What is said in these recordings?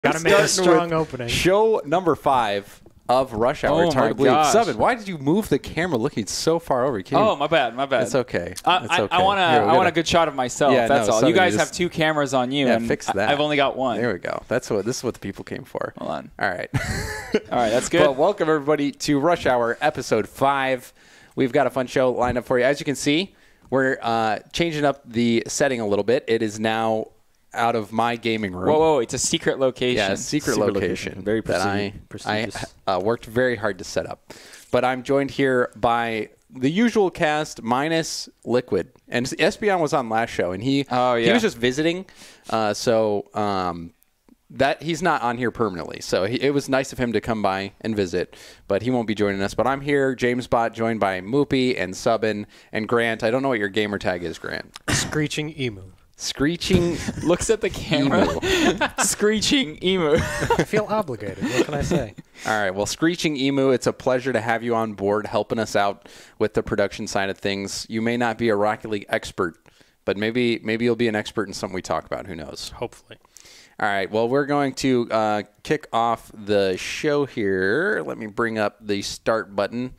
Got to make a strong opening. Show number 5 of Rush Hour. It's hard to believe. Subin, why did you move the camera looking so far over? My bad. It's okay. I want a good shot of myself. Yeah, that's all. You guys have 2 cameras on you, and fix that. I've only got 1. There we go. This is what the people came for. Hold on. All right. All right, that's good. Well, welcome everybody to Rush Hour episode 5. We've got a fun show lined up for you. As you can see, we're changing up the setting a little bit. It is now out of my gaming room. Whoa, it's a secret location. Yeah, a secret location. Very prestigious. I worked very hard to set up. But I'm joined here by the usual cast minus Liquid. And Espeon was on last show, and he was just visiting. That he's not on here permanently. So it was nice of him to come by and visit, but he won't be joining us. But I'm here, James Bot, joined by Moopy and Subin and Grant. I don't know what your gamer tag is, Grant. Screeching Emu. Screeching looks at the camera. Screeching Emu. I feel obligated. What can I say? All right. Well, Screeching Emu, it's a pleasure to have you on board helping us out with the production side of things. You may not be a Rocket League expert, but maybe you'll be an expert in something we talk about. Who knows? Hopefully. All right. Well, we're going to kick off the show here. Let me bring up the start button.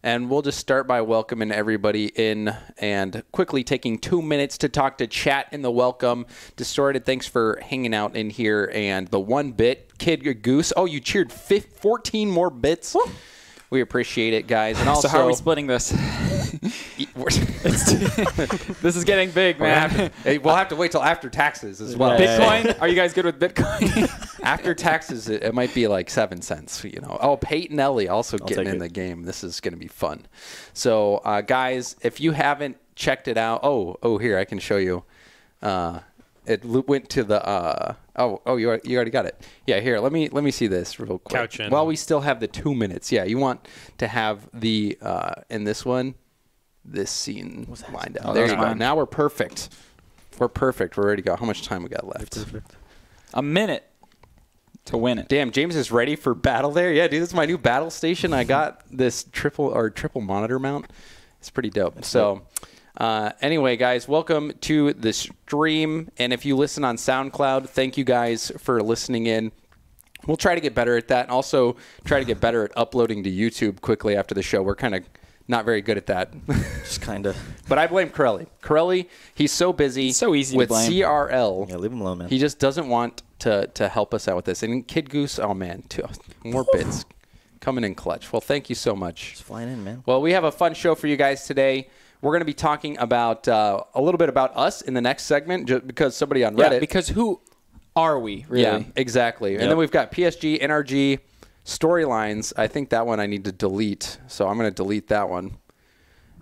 And we'll just start by welcoming everybody in and quickly taking 2 minutes to talk to chat in the welcome. Distorted, thanks for hanging out in here. And the 1-bit Kid Goose. Oh, you cheered 14 more bits. Woo. We appreciate it, guys. And also, so how are we splitting this? This is getting big, man. We'll have to wait till after taxes as well. Bitcoin? Are you guys good with Bitcoin? After taxes, it might be like 7 cents. You know. Oh, Peyton Ellie also getting in the game. This is going to be fun. So, guys, if you haven't checked it out, here I can show you. It went to the you already got it. Yeah, here, let me see this real quick. Couch in. While we still have the 2 minutes. Yeah, you want to have the in this one, this scene lined up. There you go. Now we're perfect. We're perfect. We're ready to go. How much time we got left? A minute to win it. Damn, James is ready for battle there. Yeah, dude, this is my new battle station. I got this triple monitor mount. It's pretty dope. Anyway, guys, welcome to the stream. And if you listen on SoundCloud, thank you guys for listening in. We'll try to get better at that and also try to get better at uploading to YouTube quickly after the show. We're kind of not very good at that. Just kind of. But I blame Corelli. Corelli, he's so busy so easy with to blame. CRL. Yeah, leave him alone, man. He just doesn't want to help us out with this. And Kid Goose, oh, man, 2 more bits coming in clutch. Well, thank you so much. Just flying in, man. Well, we have a fun show for you guys today. We're going to be talking about a little bit about us in the next segment, just because somebody on Reddit. Yeah, because who are we, really? Yeah, exactly. Yep. And then we've got PSG, NRG, storylines. I think that one I need to delete, so I'm going to delete that one.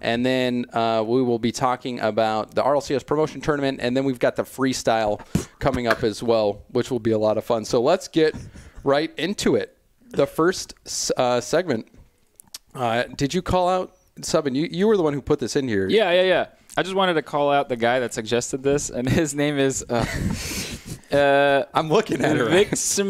And then we will be talking about the RLCS promotion tournament, and then we've got the freestyle coming up as well, which will be a lot of fun. So let's get right into it. The first segment, did you call out? Subin, you were the one who put this in here. Yeah. I just wanted to call out the guy that suggested this, and his name is I'm looking at it. It is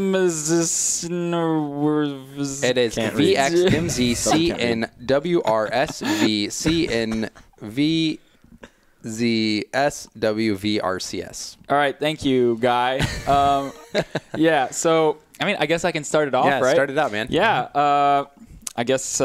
VXMZCNWRSVCNVZSWVRCS. All right, thank you, guy. Yeah, so I mean, I guess I can start it off, right? Start it out, man. Yeah, I guess.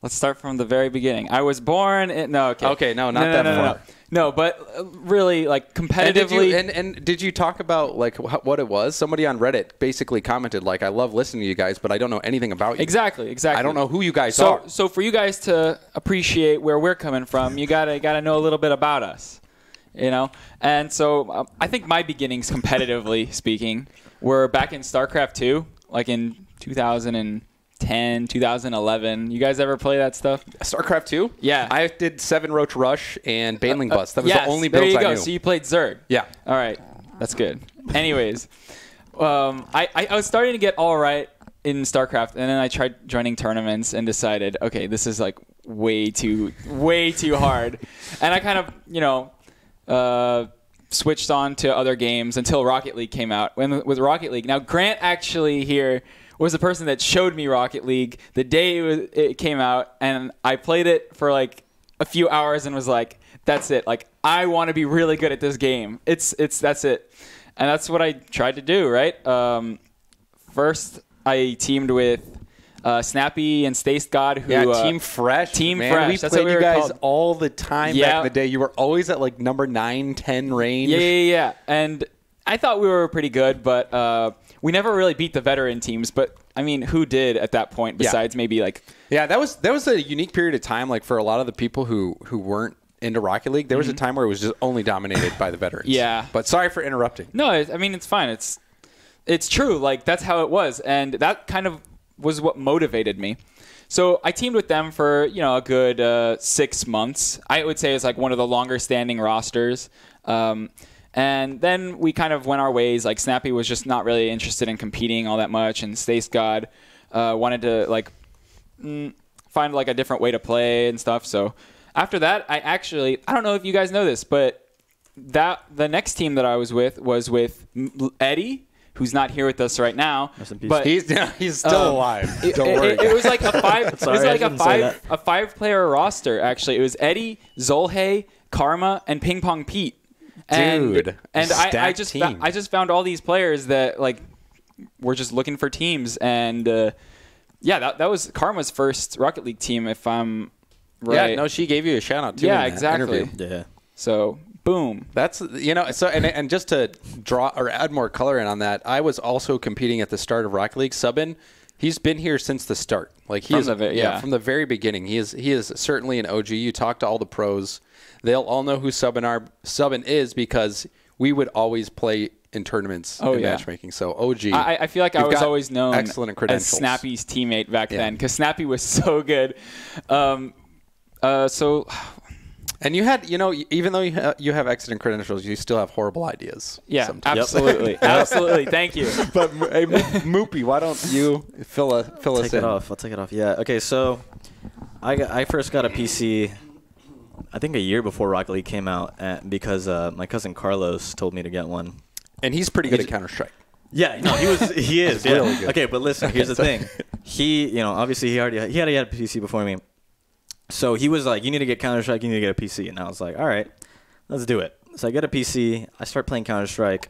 Let's start from the very beginning. I was born in... No, okay. Okay, no, not that far. No, but really, like, competitively... And did you talk about, like, what it was? Somebody on Reddit basically commented, like, I love listening to you guys, but I don't know anything about you. Exactly. I don't know who you guys are. So for you guys to appreciate where we're coming from, you gotta know a little bit about us, you know? And so I think my beginnings, competitively speaking, were back in StarCraft 2, like in 2010, 2011. You guys ever play that stuff? StarCraft 2? Yeah. I did 7 Roach Rush and Baneling Bust. That was the only builds I knew. There you go. So you played Zerg. Yeah. All right. That's good. Anyways, I was starting to get all right in StarCraft, and then I tried joining tournaments and decided, okay, this is like way too hard. And I kind of, switched on to other games until Rocket League came out. With Rocket League, now Grant actually here was the person that showed me Rocket League the day it came out, and I played it for like a few hours and was like, that's it. Like, I want to be really good at this game. That's it. And that's what I tried to do, right? First, I teamed with Snappy and Stace God. Who, Team Fresh. Team man. Fresh. We That's played what we you were guys called. all the time back in the day. You were always at like number 9, 10 range. Yeah. And I thought we were pretty good, but we never really beat the veteran teams. But I mean, who did at that point besides maybe like? Yeah, that was a unique period of time. Like for a lot of the people who weren't into Rocket League, there was a time where it was just only dominated by the veterans. Yeah. But sorry for interrupting. No, I mean it's fine. It's true. Like that's how it was, and that kind of was what motivated me. So I teamed with them for a good 6 months. I would say it's like one of the longer standing rosters. And then we kind of went our ways. Like Snappy was just not really interested in competing all that much, and Stace God wanted to like find like a different way to play and stuff. So after that, I don't know if you guys know this, but the next team that I was with Eddie, who's not here with us right now. But he's still alive. Don't worry. It was like a five. Sorry, it was like a 5-player roster. Actually, it was Eddie, Zolhe, Karma, and Ping Pong Pete. Dude, and I just team. I just found all these players that like were just looking for teams, and that was Karma's first Rocket League team, if I'm right. Yeah, no, she gave you a shout out too. Yeah, in that exactly. interview. Yeah. So boom. That's so and just to draw or add more color in on that, I was also competing at the start of Rocket League. Subin, he's been here since the start. Like from the very beginning. He is certainly an OG. You talk to all the pros, they'll all know who Subin is because we would always play in tournaments in matchmaking. So OG. I feel like I was always known excellent credentials. as Snappy's teammate back then because Snappy was so good. And you had, even though you have excellent credentials, you still have horrible ideas. Yeah, sometimes. absolutely. Absolutely. Thank you. But hey, Moopy, why don't you fill us in? I'll take it off. Yeah. Okay. So, I first got a PC, I think a year before Rocket League came out, because my cousin Carlos told me to get one. And he's pretty good at Counter-Strike. Yeah. No, he is. Really good. Okay, but listen. Here's the thing. He, obviously he had a PC before me. So he was like, you need to get Counter-Strike, you need to get a PC. And I was like, all right, let's do it. So I get a PC, I start playing Counter-Strike,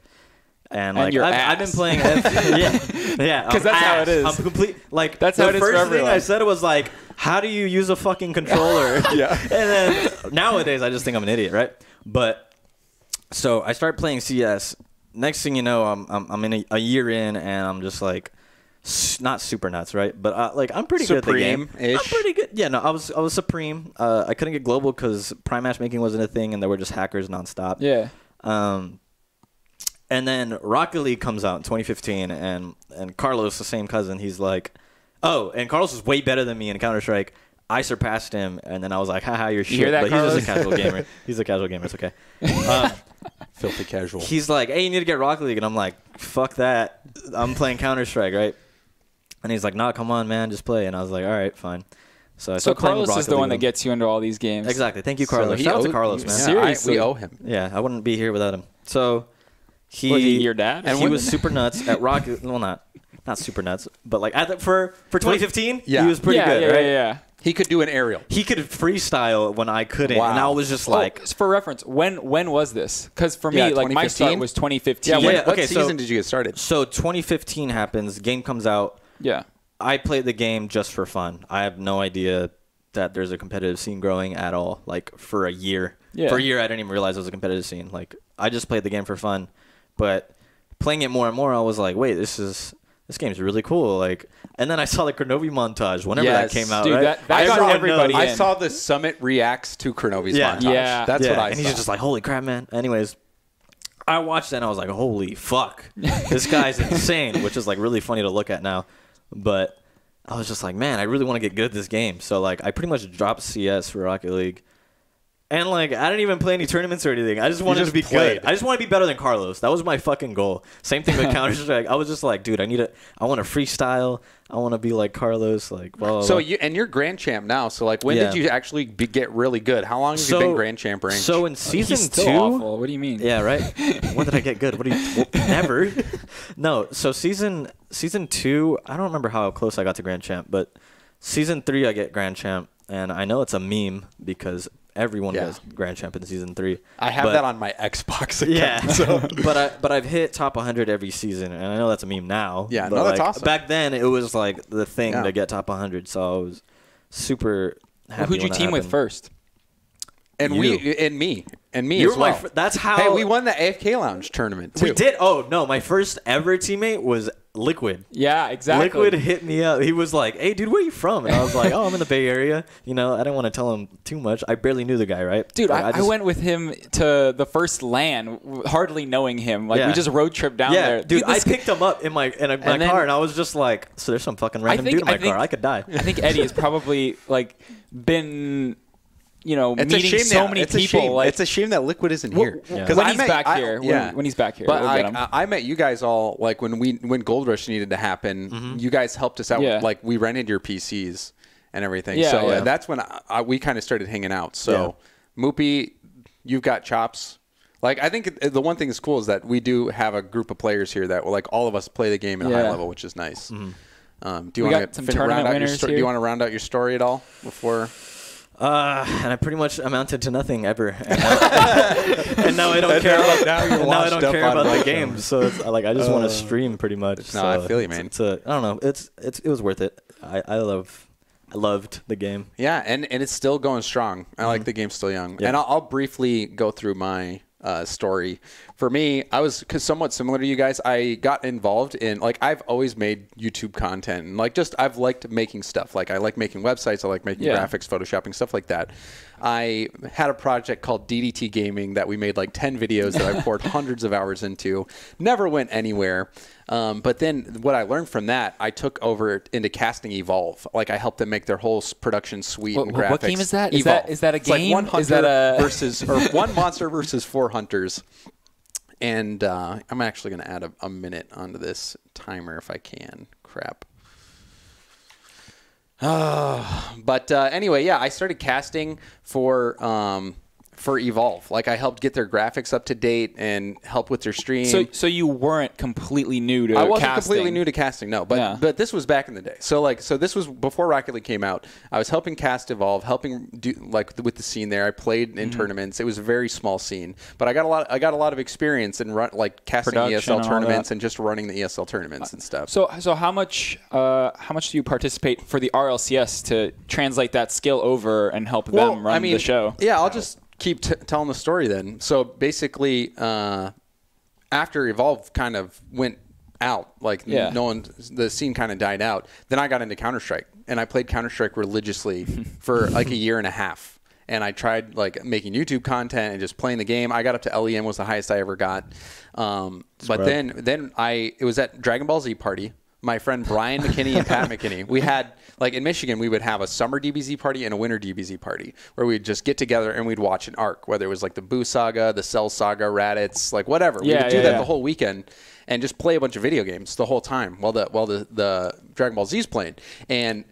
and like I've been playing yeah. Because that's how it is. I'm complete like that's how it is for everyone. The first thing I said was like, how do you use a fucking controller? Yeah. And then nowadays I just think I'm an idiot, right? But so I start playing CS. Next thing you know, I'm in a year in, and I'm just like, not super nuts, right? But like I'm pretty good at the game. I'm pretty good. Yeah, no, I was Supreme. I couldn't get global because Prime matchmaking wasn't a thing, and there were just hackers nonstop. Yeah. And then Rocket League comes out in 2015, and Carlos, the same cousin, he's like, oh, and Carlos was way better than me in Counter-Strike. I surpassed him, and then I was like, haha, you're shit. Hear that, but Carlos? he's just a casual gamer. He's a casual gamer. It's okay. Filthy casual. He's like, hey, you need to get Rocket League. And I'm like, fuck that. I'm playing Counter-Strike, right? And he's like, nah, come on, man, just play. And I was like, all right, fine. So Carlos is the one that gets you into all these games. Exactly. Thank you, Carlos. So Shout out to Carlos, man. Seriously. We owe him. Yeah, I wouldn't be here without him. So Was he your dad? And he was super nuts at Rocket. Well, not super nuts, but like for 2015, he was pretty good, right? Yeah. He could do an aerial. He could freestyle when I couldn't, Wow. and I was just like, for reference, when was this? Because for me, like my start was 2015. Yeah. What okay, season did you get started? So 2015 happens. Game comes out. Yeah. I played the game just for fun. I have no idea that there's a competitive scene growing at all. Like for a year. Yeah. For a year, I didn't even realize there was a competitive scene. Like I just played the game for fun, but playing it more and more, I was like, wait, this game's really cool. Like, and then I saw the Kronovi montage whenever that came out. Dude, right? that got everybody in. I saw the Summit reacts to Kronovi's montage. Yeah. That's what I And saw. he's just like, holy crap, man. Anyways, I watched that and I was like, holy fuck. This guy's insane, which is like really funny to look at now. But I was just like, man, I really want to get good at this game. So like I pretty much dropped CS for Rocket League. And like I didn't even play any tournaments or anything. I just wanted to be good. I just want to be better than Carlos. That was my fucking goal. Same thing with Counter-Strike. I was just like, dude, I want to freestyle. I want to be like Carlos. Like, blah, blah, So blah. you're Grand Champ now. So like, when did you actually get really good? How long have you been Grand Champ range? So in season He's still 2, awful. What do you mean? yeah, right. When did I get good? What do you? Never. No. So season 2, I don't remember how close I got to Grand Champ, but season 3 I get Grand Champ, and I know it's a meme because everyone was Grand Champ in Season 3. I have that on my Xbox account. Yeah, So. but I've hit top 100 every season, and I know that's a meme now. Yeah, but no, that's like, awesome. Back then, it was like the thing to get top 100, so I was super happy. Who'd you team with first? And You. me You as were well. that's how. Hey, we won the AFK Lounge tournament too. We did. Oh no, my first ever teammate was Liquid. Yeah, exactly. Liquid hit me up. He was like, "Hey, dude, where you from?" And I was like, "Oh, I'm in the Bay Area." You know, I didn't want to tell him too much. I barely knew the guy, right? Dude, Like, I went with him to the first LAN, hardly knowing him. Like, we just road trip down there. Dude, I this- picked him up in my then- car, and I was just like, "So there's some fucking random dude in my car. I could die." I think Eddie has probably, like, been... It's meeting so many people. Like, it's a shame that Liquid isn't here. when he's back here. When he's back here. But we'll get him. I met you guys all like when Gold Rush needed to happen. You guys helped us out. Yeah. Like we rented your PCs and everything. Yeah, so yeah. that's when we kind of started hanging out. So Moopy, you've got chops. Like I think the one thing that's cool is that we do have a group of players here that like all of us play the game at a high level, which is nice. Do you want to round out your story? Do you want to round out your story at all before? And I pretty much amounted to nothing ever. And now I don't care about the game. So it's like I just want to stream pretty much. No, so I feel you, man. I don't know. It was worth it. I loved the game. Yeah, and it's still going strong. I like the game's still young. Yeah. And I'll briefly go through my story. For me, I was somewhat similar to you guys. I got involved in, like, I've always made YouTube content. And, like, just I've liked making stuff. Like, I like making websites. I like making graphics, photoshopping, stuff like that. I had a project called DDT Gaming that we made, like, 10 videos that I poured hundreds of hours into. Never went anywhere. But then what I learned from that, I took over into casting Evolve. Like I helped them make their whole production suite and graphics. What game is that? Evolve. Is that a It's like game? one hunter Is that a versus or one monster versus 4 hunters. And I'm actually going to add a minute onto this timer if I can. Crap. But anyway, yeah, I started casting for Evolve. Like I helped get their graphics up to date and help with their stream. So you weren't completely new to casting. I wasn't completely new to casting, no. But this was back in the day. So this was before Rocket League came out. I was helping cast Evolve, helping do like with the scene there. I played in tournaments. It was a very small scene, but I got a lot of experience in casting Production ESL tournaments and just running the ESL tournaments and stuff. So how much do you participate for the RLCS to translate that skill over and help them run the show? Yeah, I'll just keep telling the story then. So basically, after Evolve kind of went out, like the scene kind of died out, then I got into Counter-Strike, and I played Counter-Strike religiously for like a year and a half. And I tried like making YouTube content and just playing the game. I got up to LEM was the highest I ever got. But then it was at Dragon Ball Z party. My friend Brian McKinney and Pat McKinney, we had, like in Michigan, we would have a summer DBZ party and a winter DBZ party where we'd just get together and we'd watch an arc, whether it was like the Boo Saga, the Cell Saga, Raditz, like whatever. We would do that the whole weekend and just play a bunch of video games the whole time while the Dragon Ball Z's playing. And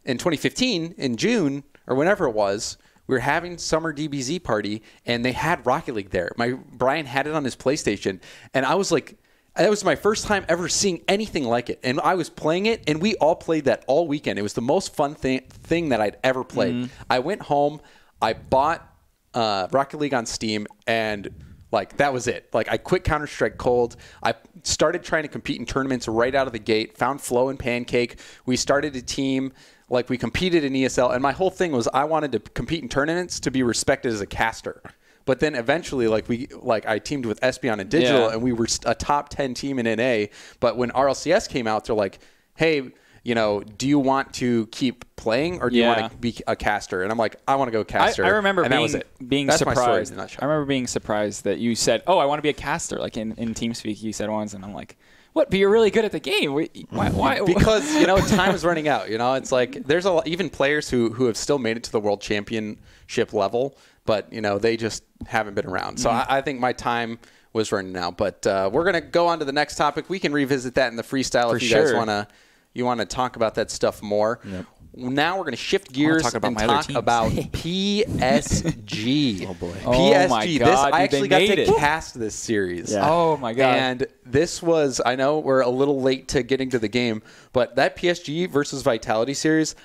in 2015, in June or whenever it was, we were having summer DBZ party and they had Rocket League there. Brian had it on his PlayStation and I was like, that was my first time ever seeing anything like it. And I was playing it, and we all played that all weekend. It was the most fun thing that I'd ever played. I went home, I bought Rocket League on Steam, and like that was it. Like I quit Counter-Strike cold. I started trying to compete in tournaments right out of the gate, found Flo and Pancake. We started a team. Like we competed in ESL, and my whole thing was I wanted to compete in tournaments to be respected as a caster. But then eventually, I teamed with Espion and Digital, and we were a top 10 team in NA. But when RLCS came out, they're like, "Hey, do you want to keep playing, or do you want to be a caster?" And I'm like, "I want to go caster." I remember being surprised. My story in a nutshell. I remember being surprised that you said, "Oh, I want to be a caster." Like in TeamSpeak, you said once, and I'm like, "What? But you're really good at the game. Why?" Because time is running out. It's like there's even players who have still made it to the world championship level. But, they just haven't been around. So I think my time was running now. But we're going to go on to the next topic. We can revisit that in the freestyle if you guys want to talk about that stuff more. Yep. Now we're going to shift gears and talk about PSG. Oh, boy. PSG. Oh, my God. I actually got to cast this series. Yeah. Oh, my God. And this was, I know we're a little late to getting to the game, but that PSG versus Vitality series,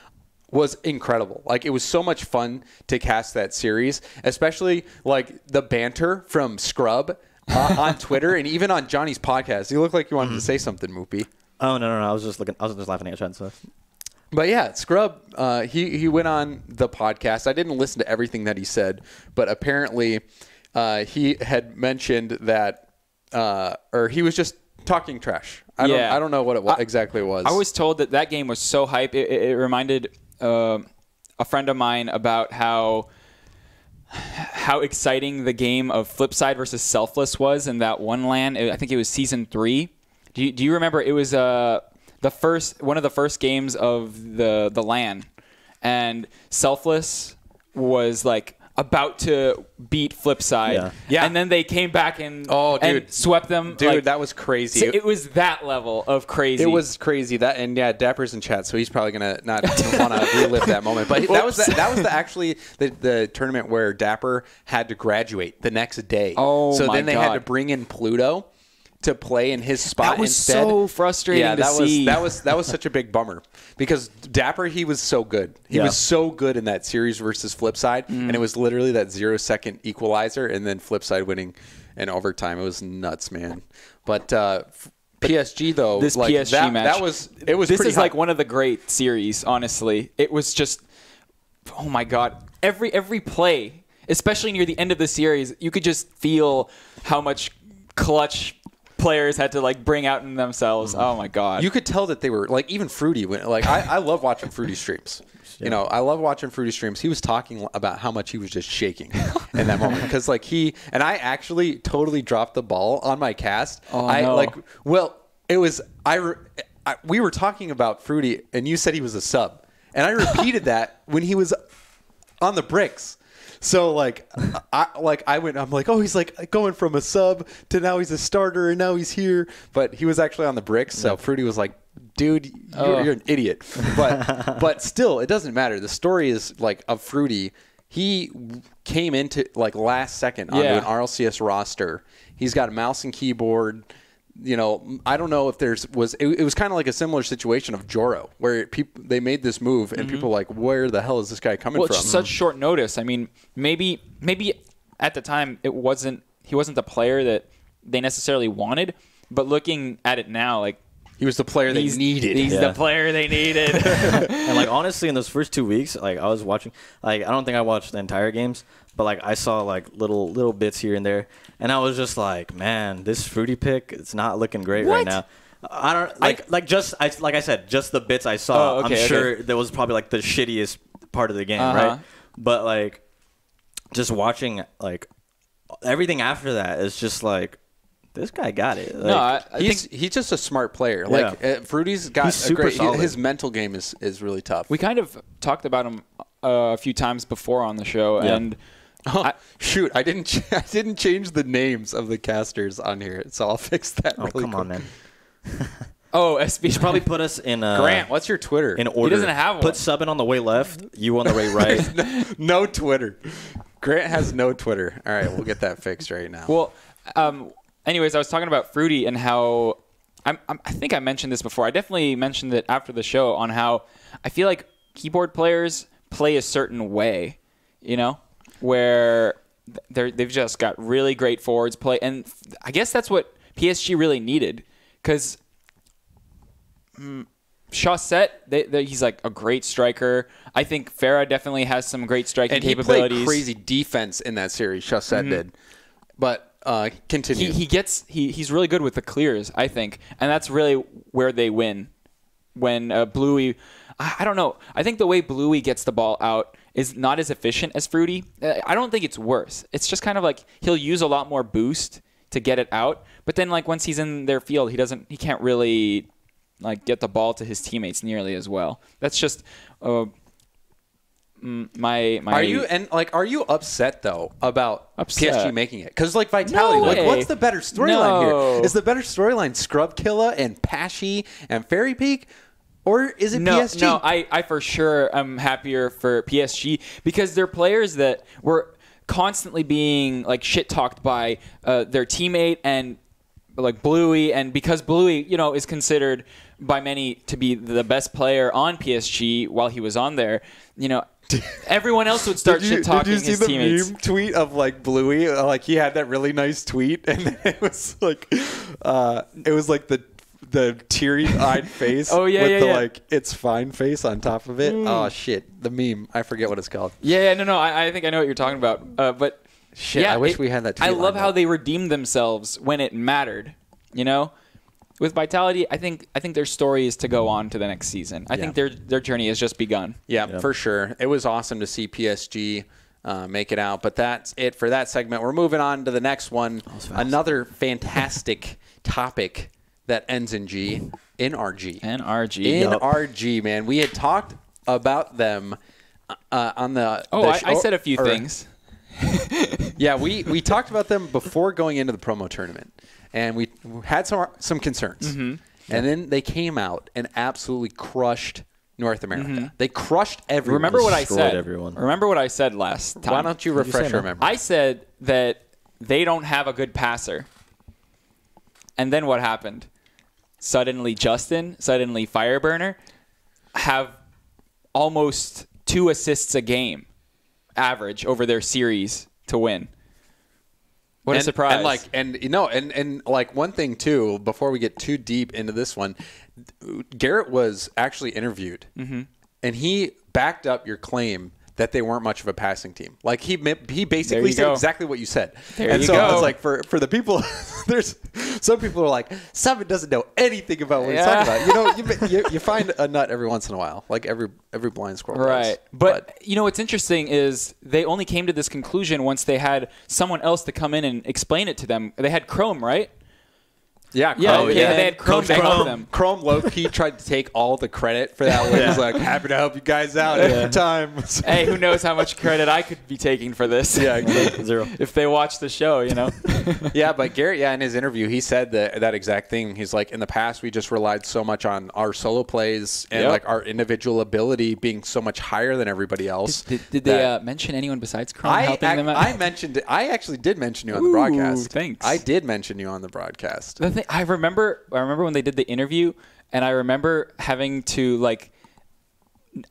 was incredible. Like, it was so much fun to cast that series, especially like the banter from Scrub on Twitter and even on Johnny's podcast. You look like you wanted to say something, Moopy. Oh no! I was just laughing at Chad Swift. But yeah, Scrub, he went on the podcast. I didn't listen to everything that he said, but apparently he had mentioned that, or he was just talking trash. I don't know what it exactly was. I was told that game was so hype. It reminded a friend of mine about how exciting the game of Flipside versus Selfless was in that one LAN. I think it was season 3. Do you remember? It was one of the first games of the LAN, and Selfless was like about to beat Flipside. Yeah. And then they came back and swept them. Dude, like, that was crazy. So it was that level of crazy. It was crazy. Dapper's in chat, so he's probably gonna not want to relive that moment. But that was actually the tournament where Dapper had to graduate the next day. Oh, so my then they God. had to bring in Pluto to play in his spot That was instead. so frustrating to see. That was such a big bummer because Dapper, he was so good. He was so good in that series versus Flipside, and it was literally that 0-second equalizer, and then Flipside winning in overtime. It was nuts, man. But PSG though, This like, PSG match, it was. This pretty is like hot. one of the great series. Honestly, it was just, oh my God, every play, especially near the end of the series, you could just feel how much clutch players had to like bring out in themselves. Oh my God. You could tell that they were like, even Fruity went like, I love watching Fruity streams. You know, I love watching Fruity streams. He was talking about how much he was just shaking in that moment because like I actually totally dropped the ball on my cast. We were talking about Fruity and you said he was a sub, and I repeated that when he was on the bricks. So I'm like, oh, he's like going from a sub to now he's a starter and now he's here, but he was actually on the bricks. So Fruity was like, dude, you're an idiot. But still, it doesn't matter. The story is like of Fruity. He came into like last second onto an RLCS roster. He's got a mouse and keyboard. You know, I don't know if it was kind of like a similar situation of Joro, where they made this move and people were like, where the hell is this guy coming from? Well, such short notice. I mean, maybe at the time he wasn't the player that they necessarily wanted, but looking at it now, like, he was the player they needed. He's the player they needed. And like honestly, in those first 2 weeks, like I was watching, like I don't think I watched the entire games, but like I saw like little bits here and there, and I was just like, man, this Fruity pick, it's not looking great right now. I don't like I said, just the bits I saw. Oh, okay, I'm sure that was probably like the shittiest part of the game, right? But like just watching like everything after that is just like, this guy got it. Like, No, I he's just a smart player. Like Fruity's got He's super solid. His mental game is really tough. we kind of talked about him a few times before on the show, and Shoot, I didn't change the names of the casters on here, so I'll fix that. oh, really come quick. on, man. SB You should probably put us in Grant, what's your Twitter? in order. doesn't have one. Put Subin on the way left, you on the way right. No Twitter. Grant has no Twitter. All right, we'll get that fixed right now. Well, anyways, I was talking about Fruity and how I think I mentioned this before. I definitely mentioned it after the show on how I feel like keyboard players play a certain way, you know, where they've just got really great forwards play, and I guess that's what PSG really needed because Chaussette, he's like a great striker. I think Farah definitely has some great striking and he capabilities. played crazy defense in that series. Chaussette did, but continue. He's really good with the clears, I think, and that's really where they win. When Bluey, I don't know. I think the way Bluey gets the ball out is not as efficient as Fruity. I don't think it's worse. It's just kind of like he'll use a lot more boost to get it out, but then like once he's in their field, he can't really like get the ball to his teammates nearly as well. That's just my. Are you upset though about PSG making it? Because like Vitality, No like way. what's the better storyline No. here? Is the better storyline Scrub Killa and Pashy and Fairy Peak, or is it PSG? No, I for sure am happier for PSG because they're players that were constantly being like shit talked by their teammate and like Bluey, and because Bluey, you know, is considered by many to be the best player on PSG while he was on there, everyone else would start shit talking his teammates. Did you see the meme tweet of like Bluey? Like he had that really nice tweet, and then it was like the teary-eyed face with the like it's fine face on top of it. Oh shit, the meme. I forget what it's called. No, I think I know what you're talking about. But shit, I wish we had that tweet. I love how they redeemed themselves when it mattered. With Vitality, I think their story is to go on to the next season. I think their journey has just begun. Yeah, for sure. It was awesome to see PSG make it out. But that's it for that segment. We're moving on to the next one. Another fantastic topic that ends in G. NRG. NRG, man. We had talked about them on the I said a few things. Yeah, we talked about them before going into the promo tournament. And we had some concerns. And then they came out and absolutely crushed North America. They crushed everyone. Remember what I said? Everyone. Remember what I said last time? Why don't you refresh your memory? I said that they don't have a good passer. And then what happened? Suddenly Fireburner have almost 2 assists a game average over their series to win. What a surprise. And one thing too, before we get too deep into this one, Garrett was actually interviewed and he backed up your claim that they weren't much of a passing team. Like he basically said exactly what you said. I was like, for the people, there's some people are like, Simon doesn't know anything about what he's talking about. You find a nut every once in a while, like every blind squirrel. Right. Does. But what's interesting is they only came to this conclusion once they had someone else to come in and explain it to them. They had Chrome, right? Yeah, Chrome. They had Chrome to help them. Chrome low-key tried to take all the credit for that one. He was like, happy to help you guys out every time. Hey, who knows how much credit I could be taking for this? Yeah, exactly. 0. If they watch the show, Yeah, but Garrett, in his interview, he said that exact thing. He's like, in the past, we just relied so much on our solo plays and like our individual ability being so much higher than everybody else. Did they mention anyone besides Chrome helping them out? I actually did mention you on the broadcast. Thanks. I did mention you on the broadcast. I remember when they did the interview, and I remember having to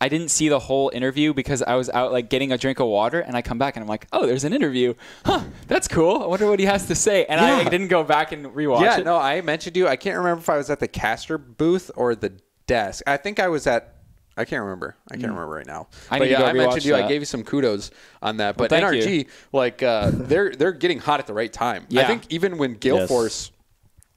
I didn't see the whole interview because I was out getting a drink of water, and I come back and I'm like, oh, there's an interview. Huh, that's cool. I wonder what he has to say. And I didn't go back and rewatch it. Yeah, no, I mentioned you. I can't remember if I was at the caster booth or the desk. I think I was at. I can't remember. I can't remember right now. I mentioned you. That. I gave you some kudos on that. But well, NRG, they're getting hot at the right time. Yeah. I think even when Gale Force,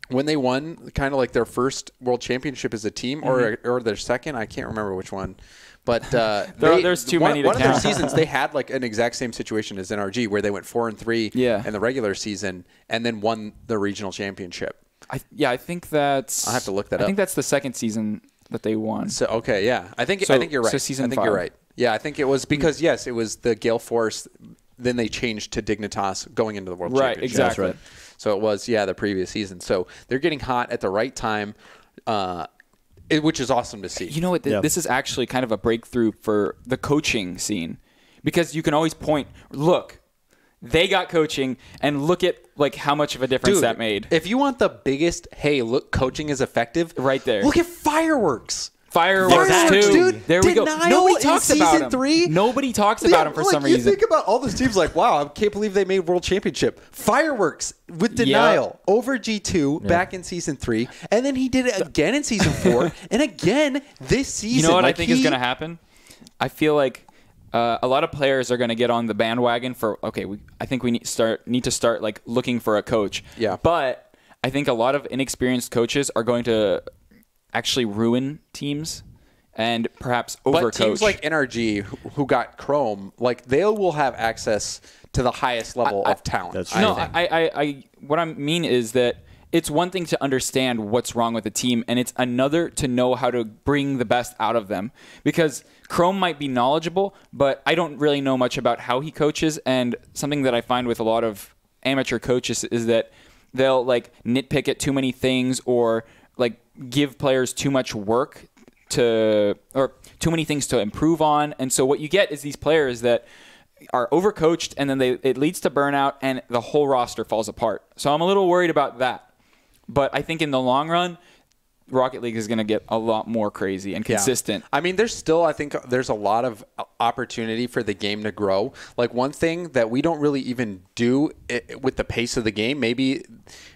when they won kind of their first world championship as a team or their second, I can't remember which one. But there's too many to count. One of their seasons, they had an exact same situation as NRG where they went 4-3 in the regular season and then won the regional championship. I think that's. I'll have to look that up. I think that's the second season that they won. So okay, yeah, I think you're right. So season 5. You're right. Yeah, I think it was because it was the Gale Force. Then they changed to Dignitas going into the World Championship. Right, exactly. Right. So it was the previous season. So they're getting hot at the right time, which is awesome to see. You know what? This is actually kind of a breakthrough for the coaching scene because you can always point. Look. They got coaching, and look at how much of a difference that made. If you want the biggest, hey, look, coaching is effective. Right there. Look at Fireworks. Fireworks too. Dude. There we go. Nobody talks about him. 3. Nobody talks about him for some reason. You think about all those teams wow, I can't believe they made World Championship. Fireworks with Denial over G2 back in Season 3. And then he did it again in Season 4. And again this season. You know what I think is going to happen? I feel like a lot of players are going to get on the bandwagon for, I think we need to start looking for a coach. Yeah. But I think a lot of inexperienced coaches are going to actually ruin teams and perhaps overcoach. But teams like NRG who got Chrome, they will have access to the highest level of talent. That's true. What I mean is that it's one thing to understand what's wrong with the team, and it's another to know how to bring the best out of them. Because Chrome might be knowledgeable, but I don't really know much about how he coaches. And something that I find with a lot of amateur coaches is that they'll nitpick at too many things or give players too much work or too many things to improve on. And so what you get is these players that are overcoached, and then it leads to burnout, and the whole roster falls apart. So I'm a little worried about that. But I think in the long run, Rocket League is going to get a lot more crazy and consistent. I mean, I think there's a lot of opportunity for the game to grow. Like one thing that we don't really even do with the pace of the game, maybe,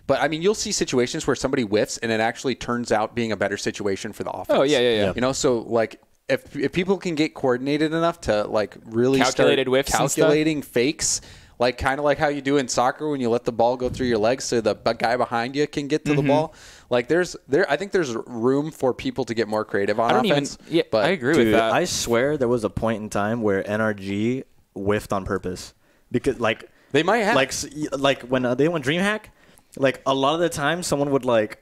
but I mean, you'll see situations where somebody whiffs and it actually turns out being a better situation for the offense. Oh, yeah. You know, so like if people can get coordinated enough to like really Calculated start whiffs and stuff. calculating fakes, like kind of like how you do in soccer when you let the ball go through your legs so the guy behind you can get to the ball. Like I think there's room for people to get more creative on offense. I agree Dude, with that. I swear there was a point in time where NRG whiffed on purpose because like They might have. like when they went DreamHack, like a lot of the time someone would like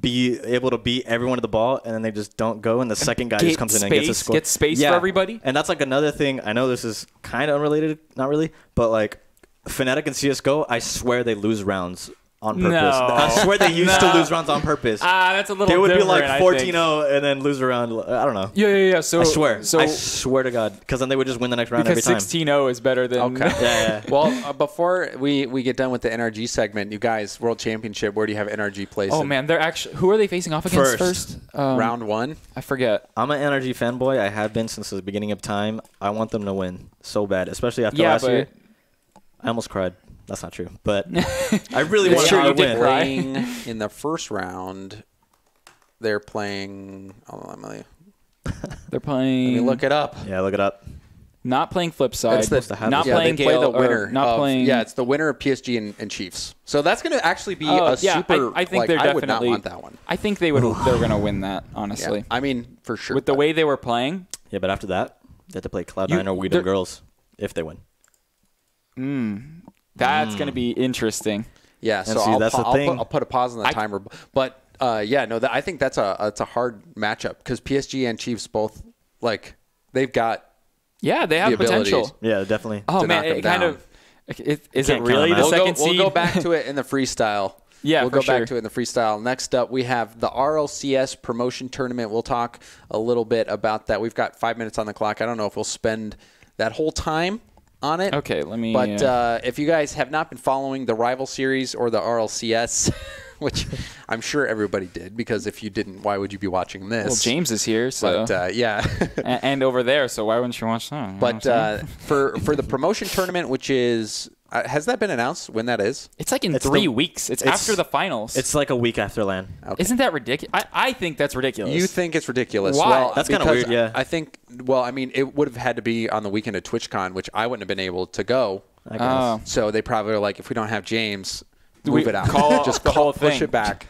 be able to beat everyone to the ball and then they just don't go and the second guy just comes in and gets a score. Get space for everybody. And that's like another thing. I know this is kind of unrelated, not really, but like Fnatic and CSGO, I swear they lose rounds on purpose. No. I swear they used to lose rounds on purpose. That's a little They would be different, like 14-0 and then lose a round. I don't know. Yeah. So I swear. So I swear to God. Because then they would just win the next round every because time. 16-0 is better than. Okay. Yeah. Well, before we get done with the NRG segment, you guys, World Championship, where do you have NRG placed? Oh in? man, they're actually. Who are they facing off against first? Round one. I forget. I'm an NRG fanboy. I have been since the beginning of time. I want them to win so bad, especially after last year. I almost cried. That's not true, but I really want Sure, them you to did win. cry. Playing in the first round, they're playing. Let They're playing. me look it up. Yeah, look it up. Not playing Flipside. It's the- Not Yeah, playing they play Gale. the winner. Not playing. Yeah, it's the winner of PSG and Chiefs. So that's going to actually be Oh, a yeah, super. I think like, they're I would not definitely. want that one. I think they're going to win that. Yeah. Honestly, I mean, for sure. with the way they were playing. Yeah, but after that, they have to play Cloud9 or We the Girls if they win. That's going to be interesting. Yeah, so see, that's the thing. I'll put a pause on the timer. But I think that's a hard matchup because PSG and Chiefs both they've got. Yeah, they have The abilities. potential. Yeah, definitely. Oh to man, knock them it kind down. of. Is Can't it really count the them out. second seed? We'll go back to it in the freestyle. Yeah, we'll for go sure. back to it in the freestyle. Next up, we have the RLCS promotion tournament. We'll talk a little bit about that. We've got 5 minutes on the clock. I don't know if we'll spend that whole time on it. Okay, let me. But if you guys have not been following the Rival Series or the RLCS, which I'm sure everybody did, because if you didn't, why would you be watching this? well, James is here, so But yeah. and over there, so why wouldn't you watch that? You know But what I'm saying? for the promotion tournament, which is has that been announced when that is? it's like in it's 3 the- weeks. It's it's- after the finals. It's like a week after LAN. Okay. Isn't that ridiculous? I think that's ridiculous. You think it's ridiculous? Why? Well, That's kinda because weird, yeah. I think. Well, I mean, it would have had to be on the weekend of TwitchCon, which I wouldn't have been able to go. I guess. Oh. So they probably are like, if we don't have James, We move it out. call- Just the whole push thing. it back.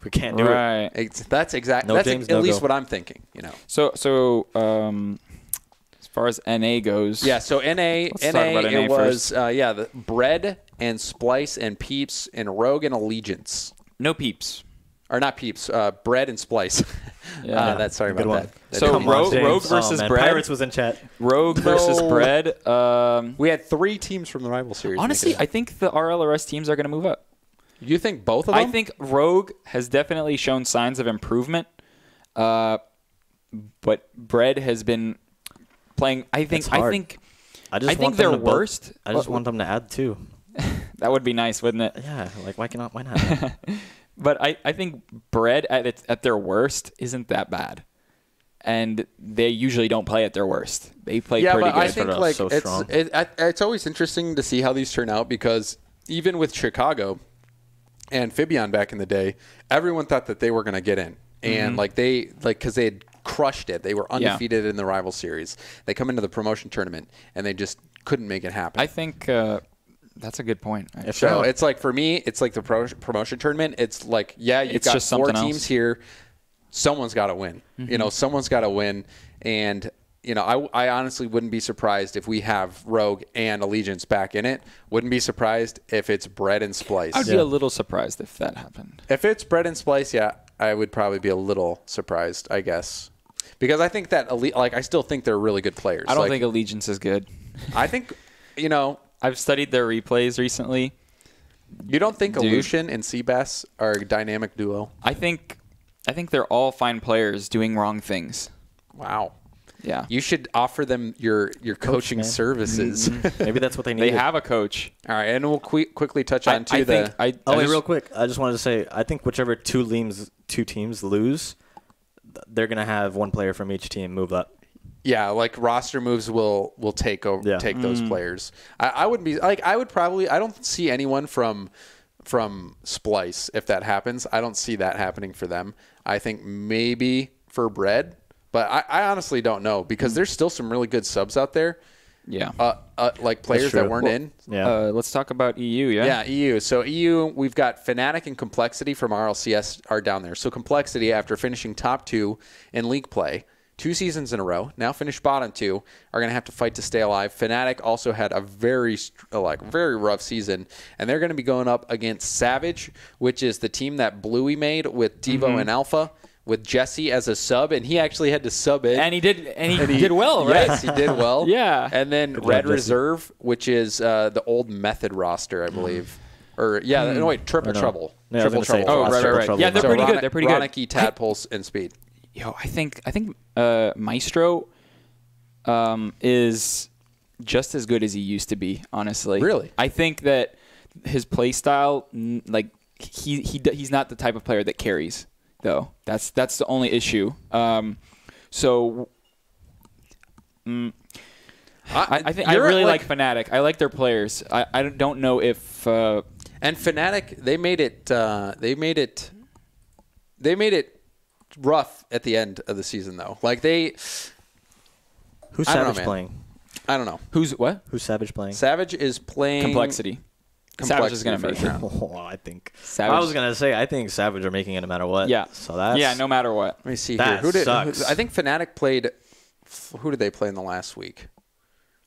We can't do it. right. That's exactly. No That's James, at no least go. what I'm thinking. You know. So as far as NA goes, Yeah. So NA, Let's talk about NA it was the Bread and Splice and Peeps and Rogue and Allegiance. no peeps. Or not Peeps, Bread and Splice. Yeah. Sorry Good about one. that. So Come on, Rogue James. versus man. Bread. Pirates was in chat. Rogue versus No. Bread. We had 3 teams from the Rival Series. Honestly, make it. I think the RLRS teams are going to move up. You think both of them? I think Rogue has definitely shown signs of improvement, but Bread has been playing. I think. It's hard. I just I think want them their to both- worst. I just want them to add 2. That would be nice, wouldn't it? Yeah, like why not? But I think Bread at their worst isn't that bad, and they usually don't play at their worst. They play yeah, pretty but I good. think Started off like so strong. it's always interesting to see how these turn out because even with Chicago and Fibion back in the day, everyone thought that they were going to get in, and because they had crushed it, they were undefeated in the Rival Series. They come into the promotion tournament and they just couldn't make it happen. I think that's a good point. actually. So it's like for me, it's like the promotion tournament. It's like you've It's got just 4 something teams else. here. Someone's got to win. You know, someone's got to win. And I honestly wouldn't be surprised if we have Rogue and Allegiance back in it. Wouldn't be surprised if it's Bread and Splice. I'd be a little surprised if that happened. If it's Bread and Splice, yeah, I would probably be a little surprised, I guess, because I think that I still think they're really good players. I don't think Allegiance is good. I think I've studied their replays recently. you don't think Dude. Aleutian and Seabass are a dynamic duo. I think they're all fine players doing wrong things. Wow. Yeah. You should offer them your coaching man. services. Maybe that's what they need. They have a coach. All right, and we'll quickly touch on I think the. I Oh, wait, just- real quick. I just wanted to say, I think whichever 2 teams two teams lose, they're gonna have one player from each team move up. Yeah, like roster moves will take those players. I wouldn't be like I don't see anyone from Splice if that happens. I don't see that happening for them. I think maybe for Bread, but I honestly don't know because there's still some really good subs out there. Yeah. Like players that weren't in. Yeah. Let's talk about EU, yeah? Yeah, EU. So EU, we've got Fnatic and Complexity from RLCS are down there. So Complexity, after finishing top 2 in league play, 2 seasons in a row, now finished bottom 2, are going to have to fight to stay alive. Fnatic also had a very rough season, and they're going to be going up against Savage, which is the team that Bluey made with Devo and Alpha, with Jesse as a sub, and he actually had to sub in. And he did well, right? Yes, he did well. Yeah. And then Red Reserve, which is the old Method roster, I believe. Or, no, wait, Triple Trouble. Yeah, Triple Trouble. Oh, right. Yeah, they're pretty good. They're pretty good. Ronicky, Tadpoles, and Speed. Yo, I think Maestro is just as good as he used to be, honestly. Really? I think that his play style, like he's not the type of player that carries, though. That's the only issue. I think I really like Fnatic. I like their players. I don't know if and Fnatic, they made it rough at the end of the season, though. Like Who's Savage playing? I don't know. Who's Savage playing? Savage is playing Complexity. Savage is going to make it. I think. Savage. I was going to say, I think Savage are making it no matter what. Yeah. So that's... no matter what. Let me see that here. sucks. I think Fnatic played... Who did they play in the last week?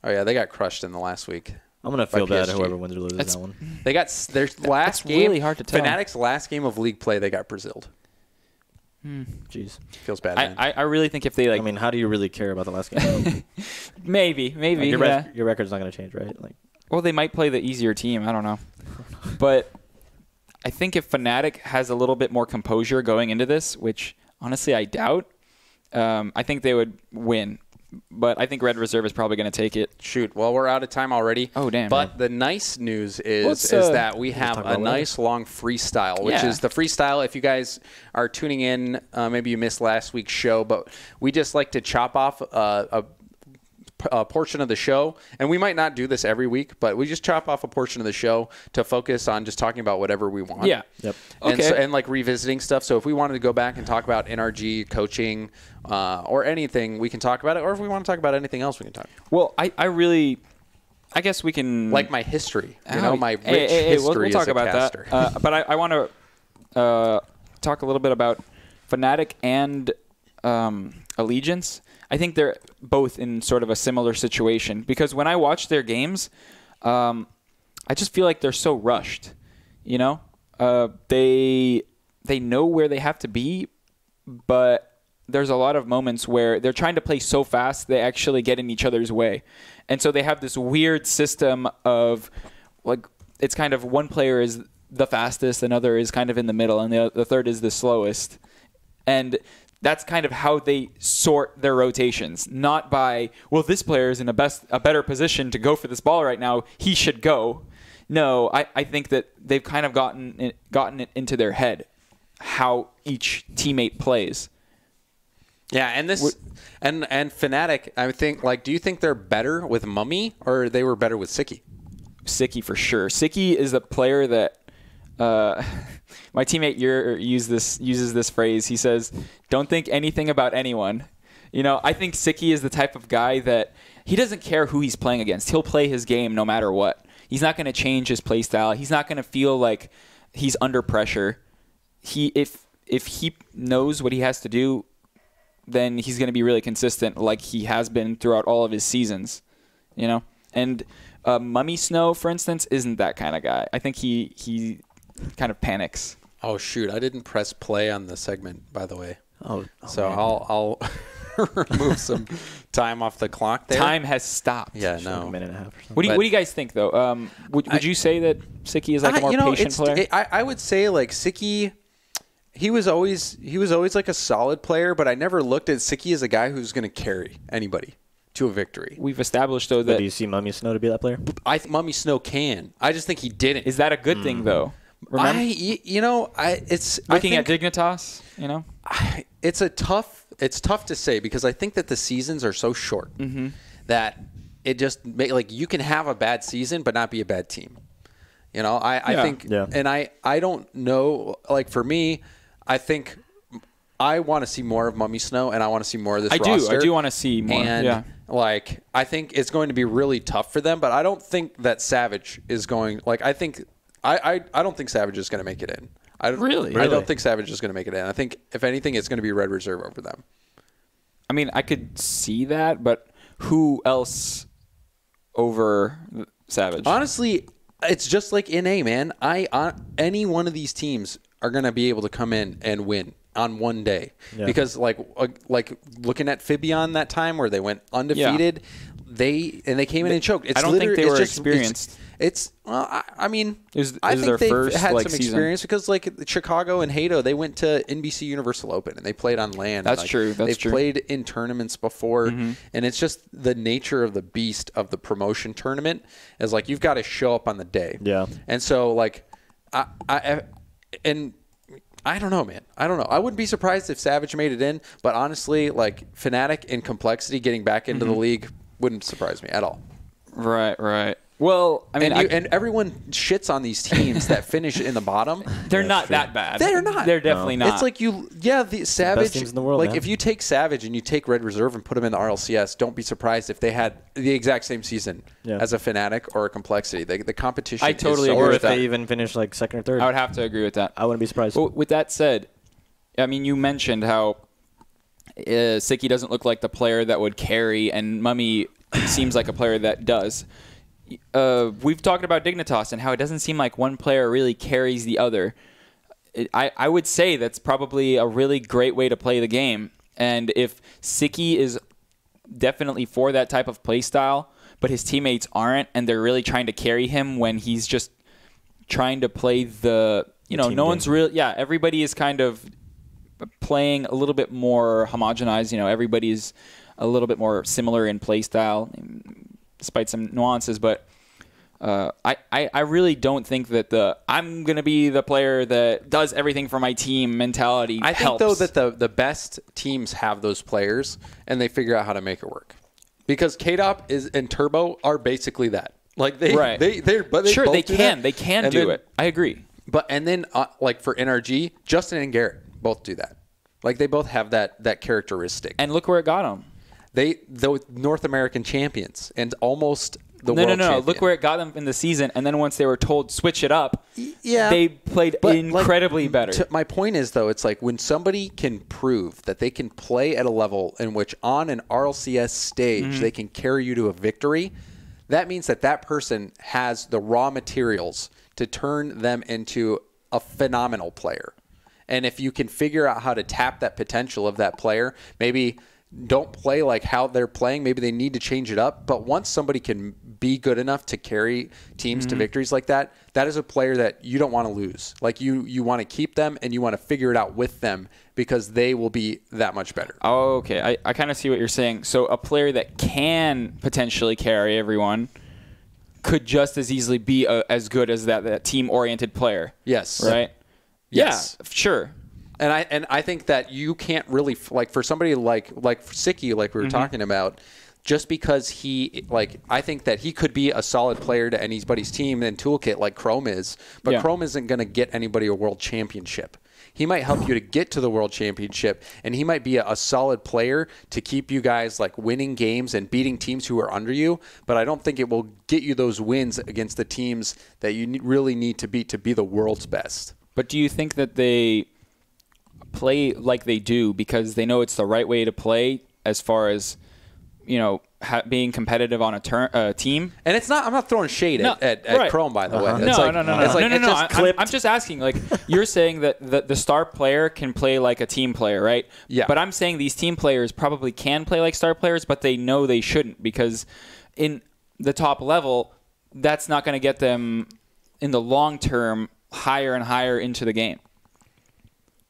Oh, yeah, they got crushed in the last week. I'm going to feel bad PSG. whoever wins or loses that one. They got their last game... really hard to tell. Fnatic's last game of league play, they got Braziled. Jeez. Feels bad, man. I really think if they like... I mean, how do you really care about the last game? maybe. Like your record's not going to change, right? Like, well, they might play the easier team. I don't know. But I think if Fnatic has a little bit more composure going into this, which honestly I doubt, I think they would win. But I think Red Reserve is probably going to take it. Shoot, well, we're out of time already. Oh, damn. But the nice news is that we have a nice long freestyle, which is the freestyle. If you guys are tuning in, maybe you missed last week's show, but we just like to chop off a portion of the show, and we might not do this every week, but we just chop off a portion of the show to focus on just talking about whatever we want. Yeah. Yep. And like revisiting stuff. So if we wanted to go back and talk about NRG coaching or anything, we can talk about it. Or if we want to talk about anything else, we can talk. Well, I guess we can... Like my history. My rich history we'll talk as a about caster. That. But I want to talk a little bit about Fnatic and Allegiance. I think they're both in sort of a similar situation because when I watch their games, I just feel like they're so rushed. You know, they know where they have to be, but there's a lot of moments where they're trying to play so fast they actually get in each other's way, and so they have this weird system of like it's kind of one player is the fastest, another is kind of in the middle, and the third is the slowest, and that's kind of how they sort their rotations, not by, well, this player is in a better position to go for this ball right now. He should go. No, I think that they've kind of gotten it into their head how each teammate plays. Yeah, and and Fnatic, I think, like, do you think they're better with Mummy or they were better with Siki? Siki for sure. Siki is a player that my teammate uses this phrase. He says, "Don't think anything about anyone." You know, I think Siki is the type of guy that he doesn't care who he's playing against. He'll play his game no matter what. He's not going to change his play style. He's not going to feel like he's under pressure. If he knows what he has to do, then he's going to be really consistent like he has been throughout all of his seasons. You know? And Mummy Snow, for instance, isn't that kind of guy. I think he kind of panics. Oh, shoot. I didn't press play on the segment, by the way. So man. I'll remove some time off the clock there. Time has stopped. Yeah, Like a no. minute and a half or something. What do you guys think, though? Would you say that Siki is like a more patient player? I would say, like, Siki, he was always like a solid player, but I never looked at Siki as a guy who's going to carry anybody to a victory. We've established, though, But that... do you see Mummy Snow to be that player? I think Mummy Snow can. I just think he didn't. Is that a good thing, though? Remember? It's Looking I at think Dignitas, it's tough to say because I think that the seasons are so short that it just like you can have a bad season but not be a bad team. I think, and I don't know. Like for me, I think I want to see more of Mummy Snow, and I want to see more of this roster. I do want to see more. And I think it's going to be really tough for them, but I don't think that Savage is going. Like I think I don't think Savage is going to make it in. I don't think Savage is going to make it in. I think if anything, it's going to be Red Reserve over them. I mean, I could see that, but who else over Savage? Honestly, it's just like NA, man. Any one of these teams are going to be able to come in and win on one day because like looking at Fibion that time where they went undefeated, they came in and choked. I don't think they were experienced. I mean, I think they've first, had some season. experience because like Chicago and Hato, they went to NBC Universal Open and they played on land. That's true. They've played in tournaments before, and it's just the nature of the beast of the promotion tournament is like you've got to show up on the day. Yeah. And so like, I don't know, man. I don't know. I wouldn't be surprised if Savage made it in, but honestly, like Fnatic and Complexity getting back into the league wouldn't surprise me at all. Right. Well, I mean, and everyone shits on these teams that finish in the bottom. They're not that bad. They're not. They're definitely not. It's like the Savage. Best teams in the world, like man. if you take Savage and you take Red Reserve and put them in the RLCS, don't be surprised if they had the exact same season as a Fnatic or a Complexity. The competition. I totally is so agree Or with if that. they even finish like second or third. I would have to agree with that. I wouldn't be surprised. Well, with that said, I mean, you mentioned how Siki doesn't look like the player that would carry, and Mummy seems like a player that does. We've talked about Dignitas and how it doesn't seem like one player really carries the other. I would say that's probably a really great way to play the game. And if Siki is definitely for that type of play style, but his teammates aren't, and they're really trying to carry him when he's just trying to play no one's real. Yeah, everybody is kind of playing a little bit more homogenized. Everybody's a little bit more similar in play style, despite some nuances, but I really don't think that I'm going to be the player that does everything for my team mentality I helps. think, though, that the best teams have those players, and they figure out how to make it work. Because KDOP and Turbo are basically that. Like they can do it. I agree. And then like for NRG, Justin and Garrett both do that. Like they both have that characteristic. And look where it got them. The North American champions and almost the world champion. No. Look where it got them in the season. And then once they were told switch it up, they played incredibly better. My point is, though, it's like when somebody can prove that they can play at a level in which on an RLCS stage they can carry you to a victory, that means that person has the raw materials to turn them into a phenomenal player. And if you can figure out how to tap that potential of that player, maybe don't play like how they're playing. Maybe they need to change it up. But once somebody can be good enough to carry teams to victories like that, that is a player that you don't want to lose. Like you want to keep them and you want to figure it out with them because they will be that much better. Oh, okay. I kind of see what you're saying. So a player that can potentially carry everyone could just as easily be as good as that team-oriented player. Yes. Right? Yes. Yeah, sure. And I think that you can't really like for somebody like Siki, like we were talking about, just because I think that he could be a solid player to anybody's team and toolkit like Chrome is, but Chrome isn't going to get anybody a world championship. He might help you to get to the world championship, and he might be a solid player to keep you guys like winning games and beating teams who are under you. But I don't think it will get you those wins against the teams that you really need to beat to be the world's best. But do you think that they play like they do because they know it's the right way to play as far as being competitive on a team? And it's not. I'm not throwing shade at Chrome, by the way. No. I'm just asking. Like you're saying that the star player can play like a team player, right? Yeah. But I'm saying these team players probably can play like star players, but they know they shouldn't because in the top level, that's not going to get them in the long term higher and higher into the game.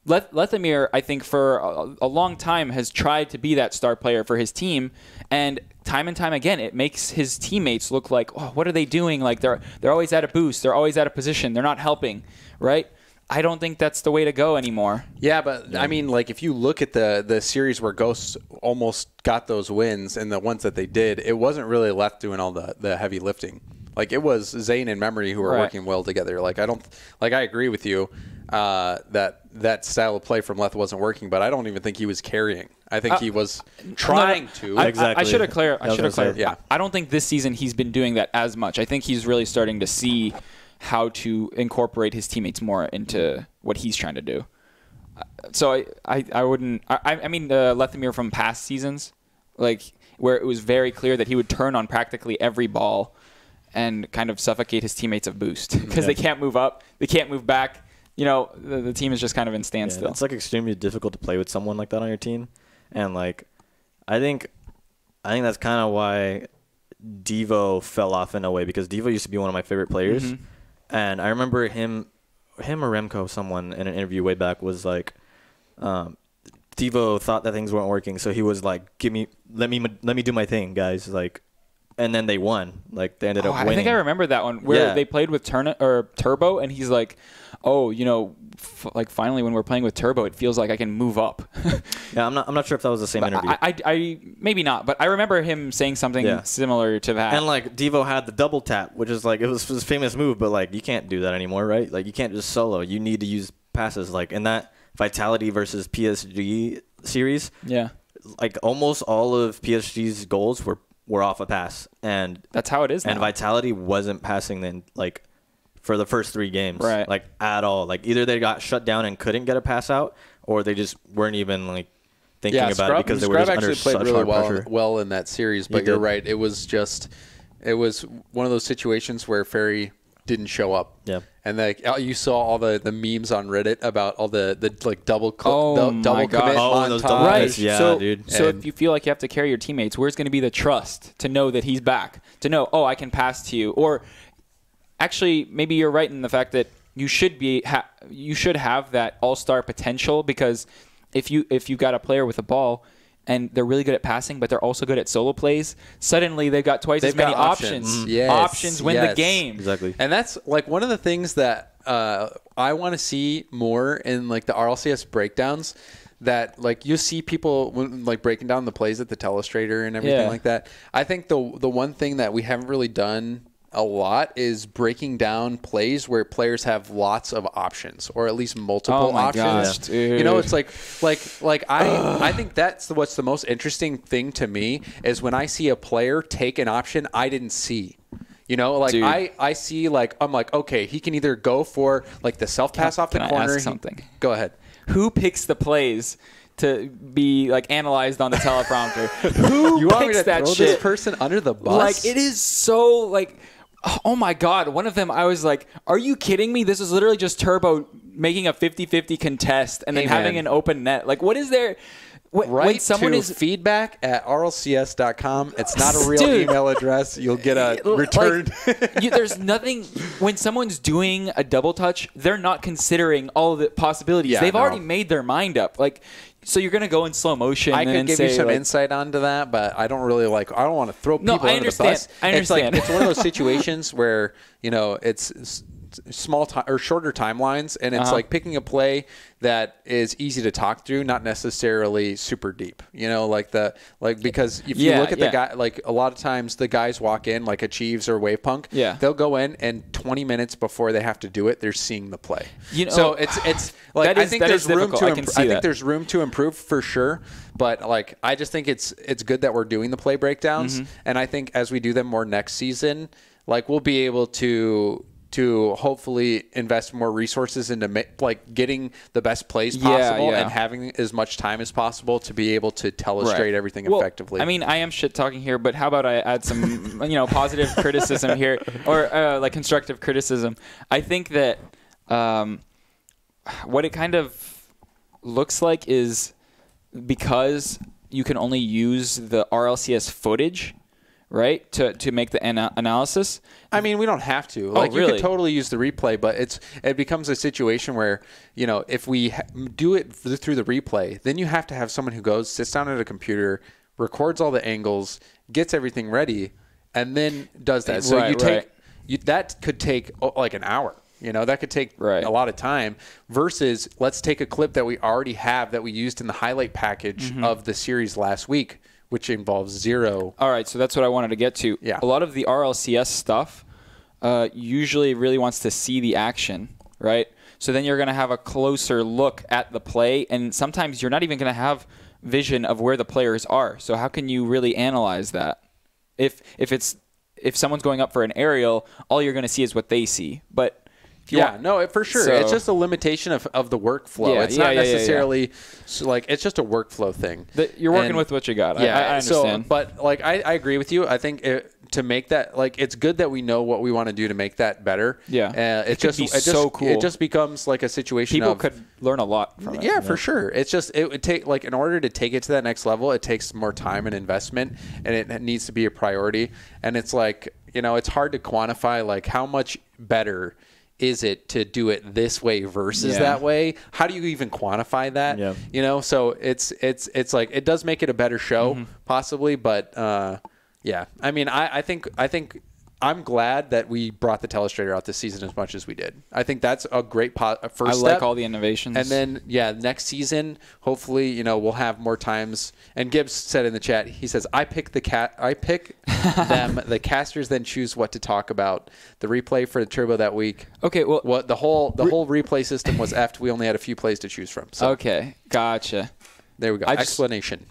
Lethamyr, I think, for a long time has tried to be that star player for his team, and time and time again, it makes his teammates look like, oh, what are they doing? Like they're always at a boost. They're always out of position. They're not helping, right? I don't think that's the way to go anymore. Yeah, but I mean, like if you look at the series where Ghosts almost got those wins and the ones that they did, it wasn't really Leth doing all the heavy lifting. Like it was Zane and Memory who were working well together. Like I agree with you that style of play from Leth wasn't working, but I don't even think he was carrying. I think he was trying to. Exactly. I should have clarified. Yeah. I don't think this season he's been doing that as much. I think he's really starting to see how to incorporate his teammates more into what he's trying to do. So I wouldn't. I mean, Lethamyr from past seasons, like where it was very clear that he would turn on practically every ball and kind of suffocate his teammates of boost because they can't move up, they can't move back. You know, the team is just kind of in standstill. Yeah, it's like extremely difficult to play with someone like that on your team, and like, I think that's kind of why Devo fell off in a way, because Devo used to be one of my favorite players, and I remember him or Remco, someone in an interview way back was like, Devo thought that things weren't working, so he was like, let me do my thing, guys, like. And then they won. Like they ended up winning. I think I remember that one where they played with Turbo, and he's like, "Oh, you know, like finally when we're playing with Turbo, it feels like I can move up." Yeah, I'm not sure if that was the same interview. I maybe not, but I remember him saying something similar to that. And like Devo had the double tap, which is like it was his famous move, but like you can't do that anymore, right? Like you can't just solo. You need to use passes. Like in that Vitality versus PSG series, like almost all of PSG's goals were off a pass, and that's how it is now. And Vitality wasn't passing then, like for the first 3 games, right? Like at all. Like either they got shut down and couldn't get a pass out, or they just weren't even like thinking about it because they were just under such hard pressure. Scrub actually played really well in that series, but you're right. It was one of those situations where Ferry didn't show up. Yeah. And like you saw all the memes on Reddit about all the like double commit those double right. Yeah, dude. So if you feel like you have to carry your teammates, where's going to be the trust to know that he's back? To know, I can pass to you, or actually maybe you're right in the fact that you should have that all-star potential, because if you got a player with a ball and they're really good at passing, but they're also good at solo plays, suddenly they've got twice as many options. Yes. Options win the game. Exactly. And that's like one of the things that I want to see more in like the RLCS breakdowns, that like you see people like breaking down the plays at the telestrator and everything like that. I think the one thing that we haven't really done a lot is breaking down plays where players have lots of options, or at least multiple options. Gosh, dude. You know, it's like I think that's what's the most interesting thing to me is when I see a player take an option I didn't see. You know, like I see, like I'm like, okay, he can either go for like the self pass off the corner. Can I ask something? Go ahead. Who picks the plays to be like analyzed on the teleprompter? Who You want me picks to that throw shit? this person under the bus? Like it is so like, oh my god! One of them, I was like, "Are you kidding me? This is literally just Turbo making a 50-50 contest and then having an open net. Like, what is there?" When someone is feedback@rlcs.com. It's not a real email address. You'll get a return. There's nothing. When someone's doing a double touch, they're not considering all of the possibilities. Yeah, They've already made their mind up. Like, so you're gonna go in slow motion. I could give you some like, insight onto that, but I don't really like. I don't want to throw people under the bus. I understand. It's one of those situations where it's small or shorter timelines, and it's like picking a play that is easy to talk through, not necessarily super deep. You know, because if you look at the guy, like a lot of times the guys walk in like Achieves or Wavepunk, they'll go in and 20 minutes before they have to do it, they're seeing the play. You know, so it's like I think there's room to I think there's room to improve for sure. But like I just think it's good that we're doing the play breakdowns, and I think as we do them more next season, like we'll be able to hopefully invest more resources into like getting the best plays possible and having as much time as possible to be able to telestrate everything effectively. I mean, I am shit talking here, but how about I add some positive criticism here, or like constructive criticism? I think that what it kind of looks like is, because you can only use the RLCS footage, right, to make the analysis. I mean, we don't have to. Like, you could totally use the replay, but it becomes a situation where, if we do it through the replay, then you have to have someone who sits down at a computer, records all the angles, gets everything ready, and then does that. So that could take like an hour. That could take a lot of time versus let's take a clip that we already have that we used in the highlight package of the series last week, which involves zero. All right, so that's what I wanted to get to. Yeah. A lot of the RLCS stuff usually really wants to see the action, right? So then you're going to have a closer look at the play, and sometimes you're not even going to have vision of where the players are. So how can you really analyze that? If someone's going up for an aerial, all you're going to see is what they see. But for sure. So, it's just a limitation of the workflow. Yeah, it's not necessarily like it's just a workflow thing. You're working with what you got. Yeah, I understand. But like I agree with you. I think to make that it's good that we know what we want to do to make that better. Yeah, it could be so cool. It just becomes like a situation. People could learn a lot from it. Yeah, for sure. It's just it would take in order to take it to that next level, it takes more time and investment, and it needs to be a priority. And it's like it's hard to quantify like how much better is it to do it this way versus that way? How do you even quantify that? Yeah. So it's like it does make it a better show possibly, but I mean, I think I'm glad that we brought the telestrator out this season as much as we did. I think that's a great first step. I like all the innovations. And then, next season, hopefully, we'll have more times. And Gibbs said in the chat, he says, I pick them. The casters then choose what to talk about. The replay for the turbo that week. Okay, well, the whole replay system was effed. We only had a few plays to choose from. So okay, gotcha. There we go. Explanation.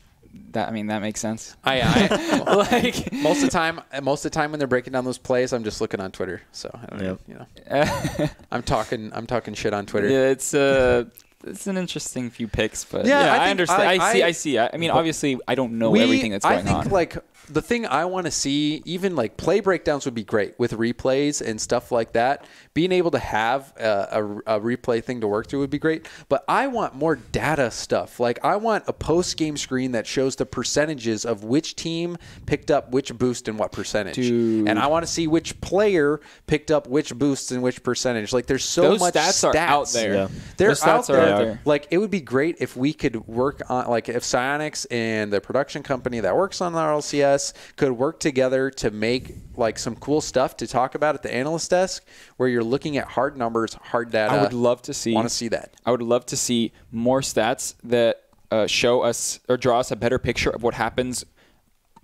That makes sense. Like most of the time when they're breaking down those plays, I'm just looking on Twitter. So I don't know. I'm talking shit on Twitter. Yeah, it's an interesting few picks, but I understand. I see. I mean, obviously, I don't know everything that's going on. I think like the thing I want to see, even like play breakdowns would be great with replays and stuff like that. Being able to have a replay thing to work through would be great. But I want more data stuff. Like I want a post-game screen that shows the percentages of which team picked up which boost and what percentage. Dude. And I want to see which player picked up which boosts and which percentage. Like there's so much stats are out there. Yeah. They're Those stats out are there. Like it would be great if we could work on, like if Psyonix and the production company that works on the RLCS could work together to make like some cool stuff to talk about at the analyst desk where you're looking at hard numbers, hard data. I would love to see. Want to see that. I would love to see more stats that show us or draw us a better picture of what happens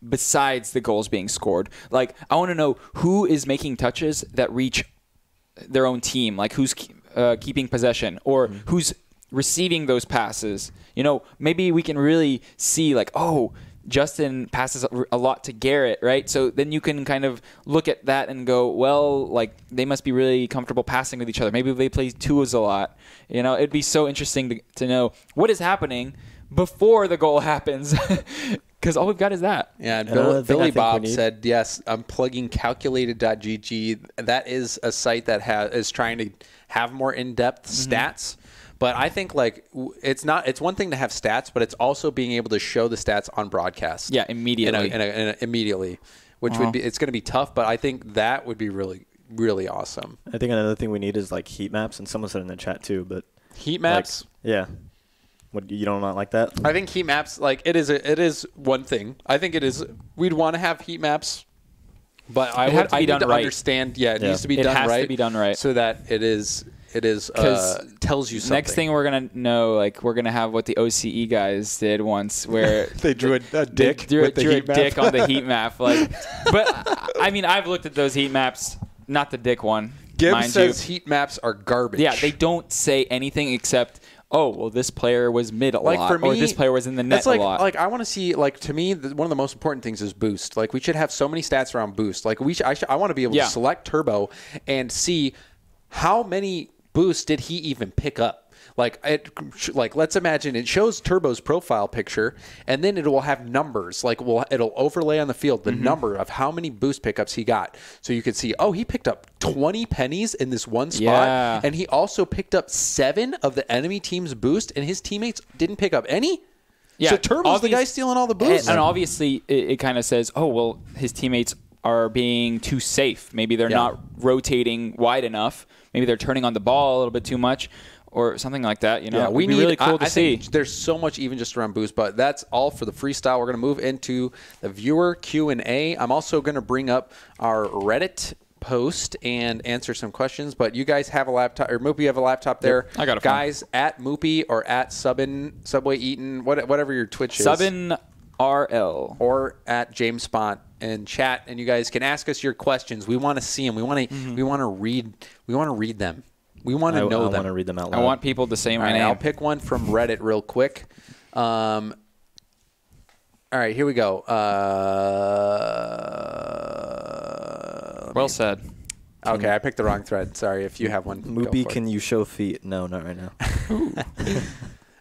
besides the goals being scored. Like I want to know who is making touches that reach their own team, like who's keeping possession or who's receiving those passes. Maybe we can really see like, oh, Justin passes a lot to Garrett, right? So then you can kind of look at that and go, well, like they must be really comfortable passing with each other. Maybe they play twos a lot. It'd be so interesting to know what is happening before the goal happens. Because all we've got is that. Yeah, and Billy Bob said, yes, I'm plugging calculated.gg. That is a site that is trying to have more in-depth stats. But I think like it's one thing to have stats, but it's also being able to show the stats on broadcast. Yeah, immediately. Immediately, which would be it's going to be tough, but I think that would be really, really awesome. I think another thing we need is like heat maps, and someone said in the chat too. But heat maps, yeah. What, you don't not like that? I think heat maps, like it is one thing. I think it is. We'd want to have heat maps, but I need to understand. Yeah, it needs to be done right. It has to be done right so that it is tells you something. Next thing we're gonna know, like we're gonna have what the OCE guys did once, where they drew a dick. Drew a dick on the heat map. Like, but I mean, I've looked at those heat maps, not the dick one. Gibbs says heat maps are garbage. Yeah, they don't say anything except, oh, well, this player was mid a lot, for me, or this player was in the net a lot. Like, I want to see, like, to me, one of the most important things is boost. Like, we should have so many stats around boost. Like, I want to be able to select turbo and see how many boosts did he even pick up. Like, let's imagine it shows Turbo's profile picture, and then it will have numbers. Like, it'll overlay on the field the number of how many boost pickups he got. So you can see, oh, he picked up 20 pennies in this one spot, and he also picked up 7 of the enemy team's boost, and his teammates didn't pick up any? Yeah, so Turbo's the guy stealing all the boosts. And obviously, it kind of says, oh, well, his teammates are being too safe. Maybe they're not rotating wide enough. Maybe they're turning on the ball a little bit too much. or something like that. You know, Yeah, it'd be really cool to I see. think there's so much even just around boost, but that's all for the freestyle. We're going to move into the viewer Q&A. I'm also going to bring up our Reddit post and answer some questions, but you guys have a laptop, or Moopy, you have a laptop there. I got a phone. Guys, at Moopy or at Subway Eaton, whatever your Twitch is. Subin RL. Or at James Spot and chat, and you guys can ask us your questions. We want to see them. We want to read them. We want to know them. I want to read them out loud. I want people to say my name. I'll pick one from Reddit real quick. All right, here we go. Well said. Okay, I picked the wrong thread. Sorry if you have one. Moopy, can you show feet? No, not right now.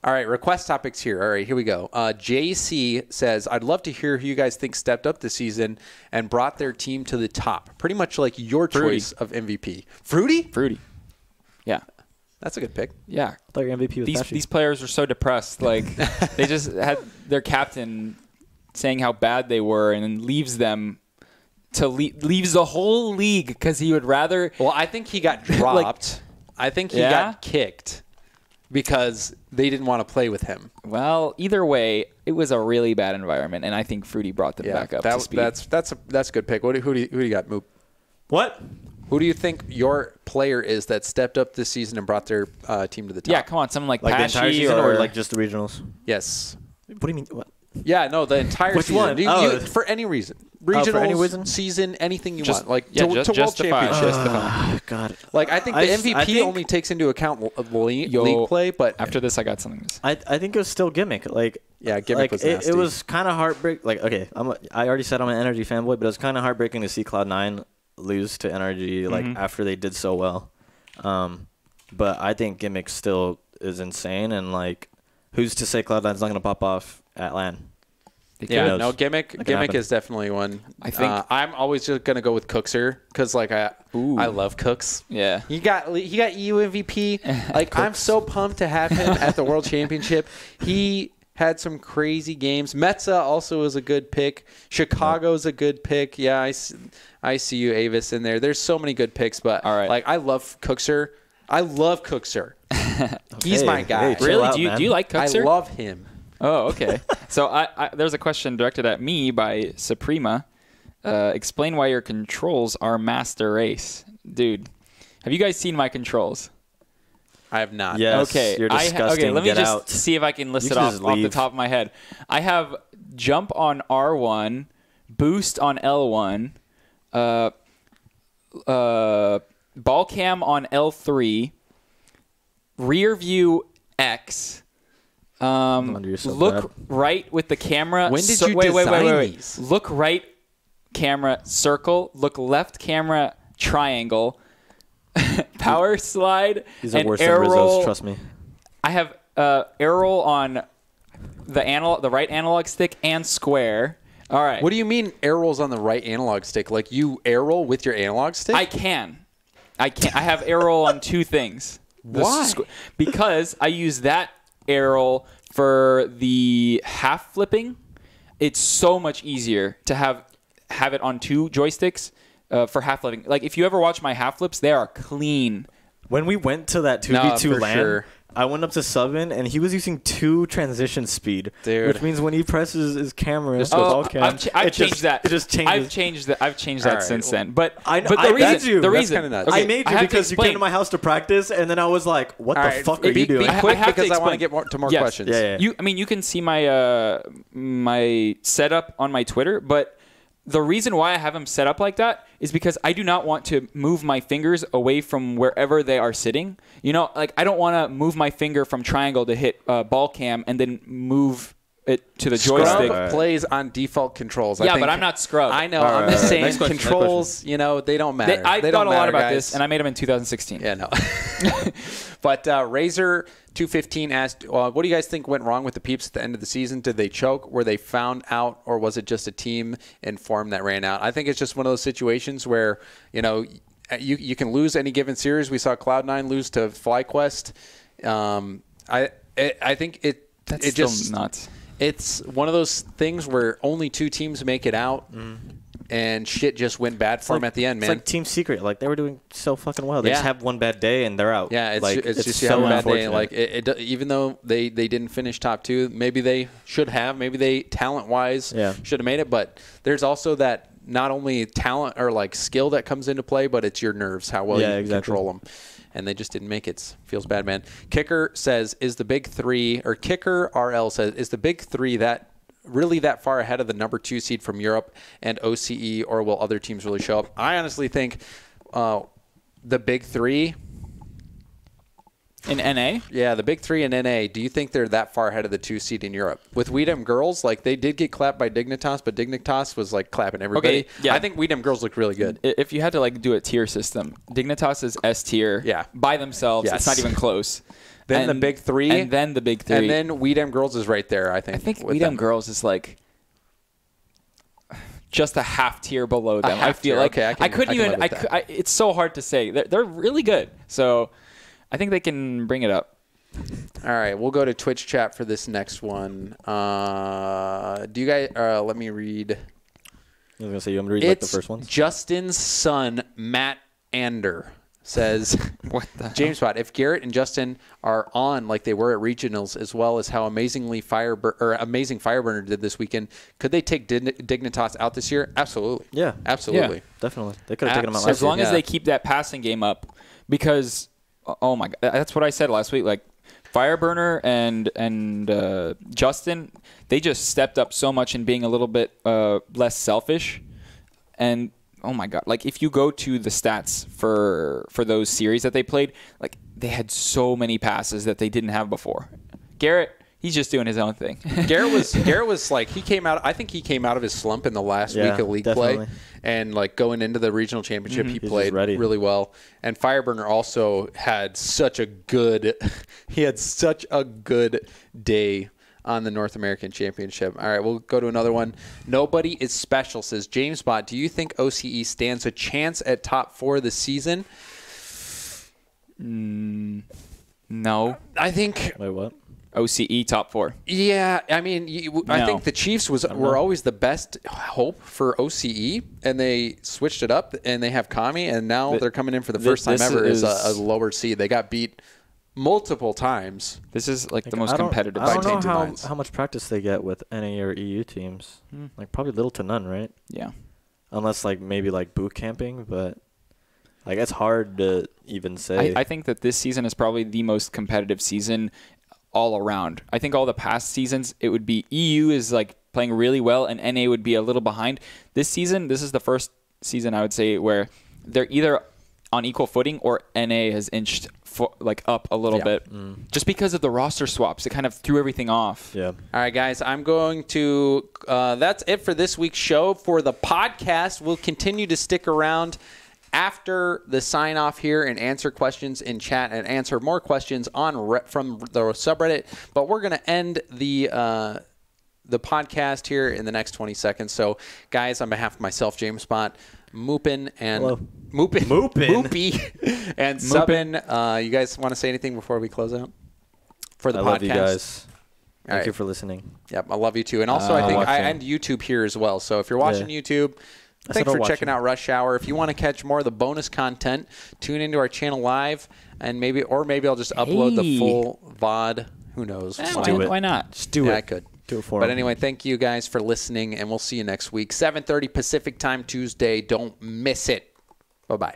All right, request topics here. All right, here we go. JC says, I'd love to hear who you guys think stepped up this season and brought their team to the top. Pretty much like your choice of MVP. Fruity? Yeah. That's a good pick. Yeah. I thought your MVP was These players were so depressed. Like, they just had their captain saying how bad they were and then leaves them to leaves the whole league because he would rather. Well, I think he got dropped. I think he got kicked because they didn't want to play with him. Well, either way, it was a really bad environment, and I think Fruity brought them back up to speed. That's a good pick. Who do you got, Moop? What? Who do you think your player is that stepped up this season and brought their team to the top? Yeah, come on, someone like the entire Pashy season or like just the regionals? Yes. What do you mean? What? Yeah, no, the entire Which season. one? For any reason. for Regionals, any reason? season, anything you Just- want. Like yeah, to just World justify it. Championship. God. Like I think the MVP only takes into account league play, but After this, I got something to say. I think it was still gimmick. Like Gimmick was nasty. It was kind of heartbreaking. Like okay, I already said I'm an NRG fanboy, but it was kind of heartbreaking to see Cloud9 lose to NRG like after they did so well. But I think gimmick still is insane, and like who's to say Cloud9's not going to pop off at LAN? Yeah, no, gimmick is definitely one. I think I'm always just gonna go with Cookser because like I love Cooks. Yeah. He got EU MVP. Like I'm so pumped to have him at the World Championship. He had some crazy games. Metza also is a good pick. Chicago's a good pick. Yeah, I see you, Avis, in there. There's so many good picks, but all right. like I love Cookser. He's my guy. Hey, Really? out, Do you like Cookser? I love him. Oh, okay. So there's a question directed at me by Suprema. Explain why your controls are master race. Dude, have you guys seen my controls? I have not. Yes, Okay. you're disgusting. Okay, let me Get just out. see if I can list You it can off just the leave. top of my head. I have jump on R1, boost on L1, ball cam on L3, rear view X. wonder you're so Look bad. right with the camera. When did you wait, design these? Look right camera circle. Look left camera triangle. Power slide. These are and worse air than Rizzo's, roll. trust me. I have air roll on the right analog stick and square. All right. What do you mean air rolls on the right analog stick? Like you air roll with your analog stick? I can. I have air roll on two things. Why? Because I use that air roll for the half flipping. It's so much easier to have it on two joysticks for half flipping. Like if you ever watch my half flips, they are clean. When we went to that No, 2v2 for LAN, sure. I went up to Subin, and he was using 2 transition speed. Dude. Which means when he presses his camera, Just the goes- ball cam, I've changed that. It just changes. I've changed that All right, since well, then. But I but I the reason made you. the That's reason kinda nuts. okay, I made you have to because you came explain. to my house to practice, and then I was like, "What All the right, fuck are you doing?" Be quick I have to because I want to explain. get to more Yes. questions. Yeah. You can see my my setup on my Twitter, but the reason why I have them set up like that is because I do not want to move my fingers away from wherever they are sitting. You know, like I don't want to move my finger from triangle to hit ball cam and then move it to the joystick. Scrub plays on default controls. Yeah, but I'm not Scrub. I know. All I'm right, just all right. saying Next question, next controls, you know, they don't matter. I They thought don't a lot matter, about guys. this, and I made them in 2016. Yeah, no. But Razor215 asked, what do you guys think went wrong with the Peeps at the end of the season? Did they choke? Were they found out? Or was it just a team in form that ran out? I think it's just one of those situations where, you know, you can lose any given series. We saw Cloud9 lose to FlyQuest. I think That's it still just nuts. It's one of those things where only 2 teams make it out. and shit just went bad for them at the end, man. It's like Team Secret. Like, they were doing so fucking well. They just have one bad day, and they're out. Yeah, it's just you so have a bad day. unfortunate. Like, even though they didn't finish top 2, maybe they should have. Maybe they, talent-wise, should have made it. But there's also that not only talent or, like, skill that comes into play, but it's your nerves, how well you control them. And they just didn't make it. Feels bad, man. Kicker says, is the big 3, or Kicker RL says, is the big 3 really that far ahead of the number 2 seed from Europe and OCE, or will other teams really show up? I honestly think the big 3 in NA. Yeah, the big 3 in NA. Do you think they're that far ahead of the 2 seed in Europe? With Weedham girls, like, they did get clapped by Dignitas, but Dignitas was like clapping everybody. Okay, yeah. I think Weedham girls looked really good. If you had to like do a tier system, Dignitas is S tier. Yeah. By themselves, Yes. It's not even close. Then the big 3, and then the big 3, and then Weedham girls is right there. I think. I think with Weedham them. girls is like just a half tier below them. I feel tier. like Okay, I couldn't live even. with that. It's so hard to say. They're really good. So I think they can bring it up. All right, we'll go to Twitch chat for this next one. Do you guys? Let me read. I was gonna say, you want me to read like the first ones? Justin's son, Matt Ander, says, What the hell? James Watt, if Garrett and Justin are on like they were at regionals, as well as how amazing Fireburner did this weekend, could they take Dignitas out this year? Absolutely. Yeah. Absolutely. Yeah. Definitely. They could have taken them out last As long year. as they keep that passing game up, because oh my god, that's what I said last week. Like Fireburner and Justin, they just stepped up so much in being a little bit less selfish. And oh my god, like if you go to the stats for those series that they played, like they had so many passes that they didn't have before. Garrett, he's just doing his own thing. Garrett was like, I think he came out of his slump in the last week of league definitely. play, and like going into the regional championship, he He's played just ready. really well. And Fireburner also had such a good day on the North American Championship. All right, we'll go to another one. Nobody is special, says James Bott. Do you think OCE stands a chance at top 4 this season? No. I think. Wait, what? OCE top 4. Yeah, I mean, I No. think the Chiefs were always the best hope for OCE, and they switched it up, and they have Kami, and now they're coming in for the first time ever as a lower seed. They got beat multiple times. This is like the most I don't- competitive. I don't know St. Dubine's. how much practice they get with NA or EU teams. Like probably little to none, right? Yeah. Unless like maybe like boot camping, but like it's hard to even say. I think that this season is probably the most competitive season all around. I think all the past seasons, it would be EU is like playing really well and NA would be a little behind. This season, this is the first season I would say where they're either on equal footing or NA has inched up a little bit. Just because of the roster swaps. It kind of threw everything off. Yeah. All right, guys, I'm going to that's it for this week's show. For the podcast, we'll continue to stick around after the sign off here and answer questions in chat and answer more questions from the subreddit. But we're going to end the podcast here in the next 20 seconds. So, guys, on behalf of myself, James Bott, Moopin and Hello. Moopy and Subin, you guys want to say anything before we close out for the podcast? I love you guys. Thank right. you for listening. Yep, I love you too. And also, I think I watching. end YouTube here as well. So if you're watching YouTube, thanks for checking out Rush Hour. If you want to catch more of the bonus content, tune into our channel live, and maybe I'll just upload the full VOD. Who knows? Why not? Just do Yeah, it. I could. Do it for But them. anyway, thank you guys for listening, and we'll see you next week. 7:30 Pacific Time Tuesday. Don't miss it. Bye-bye.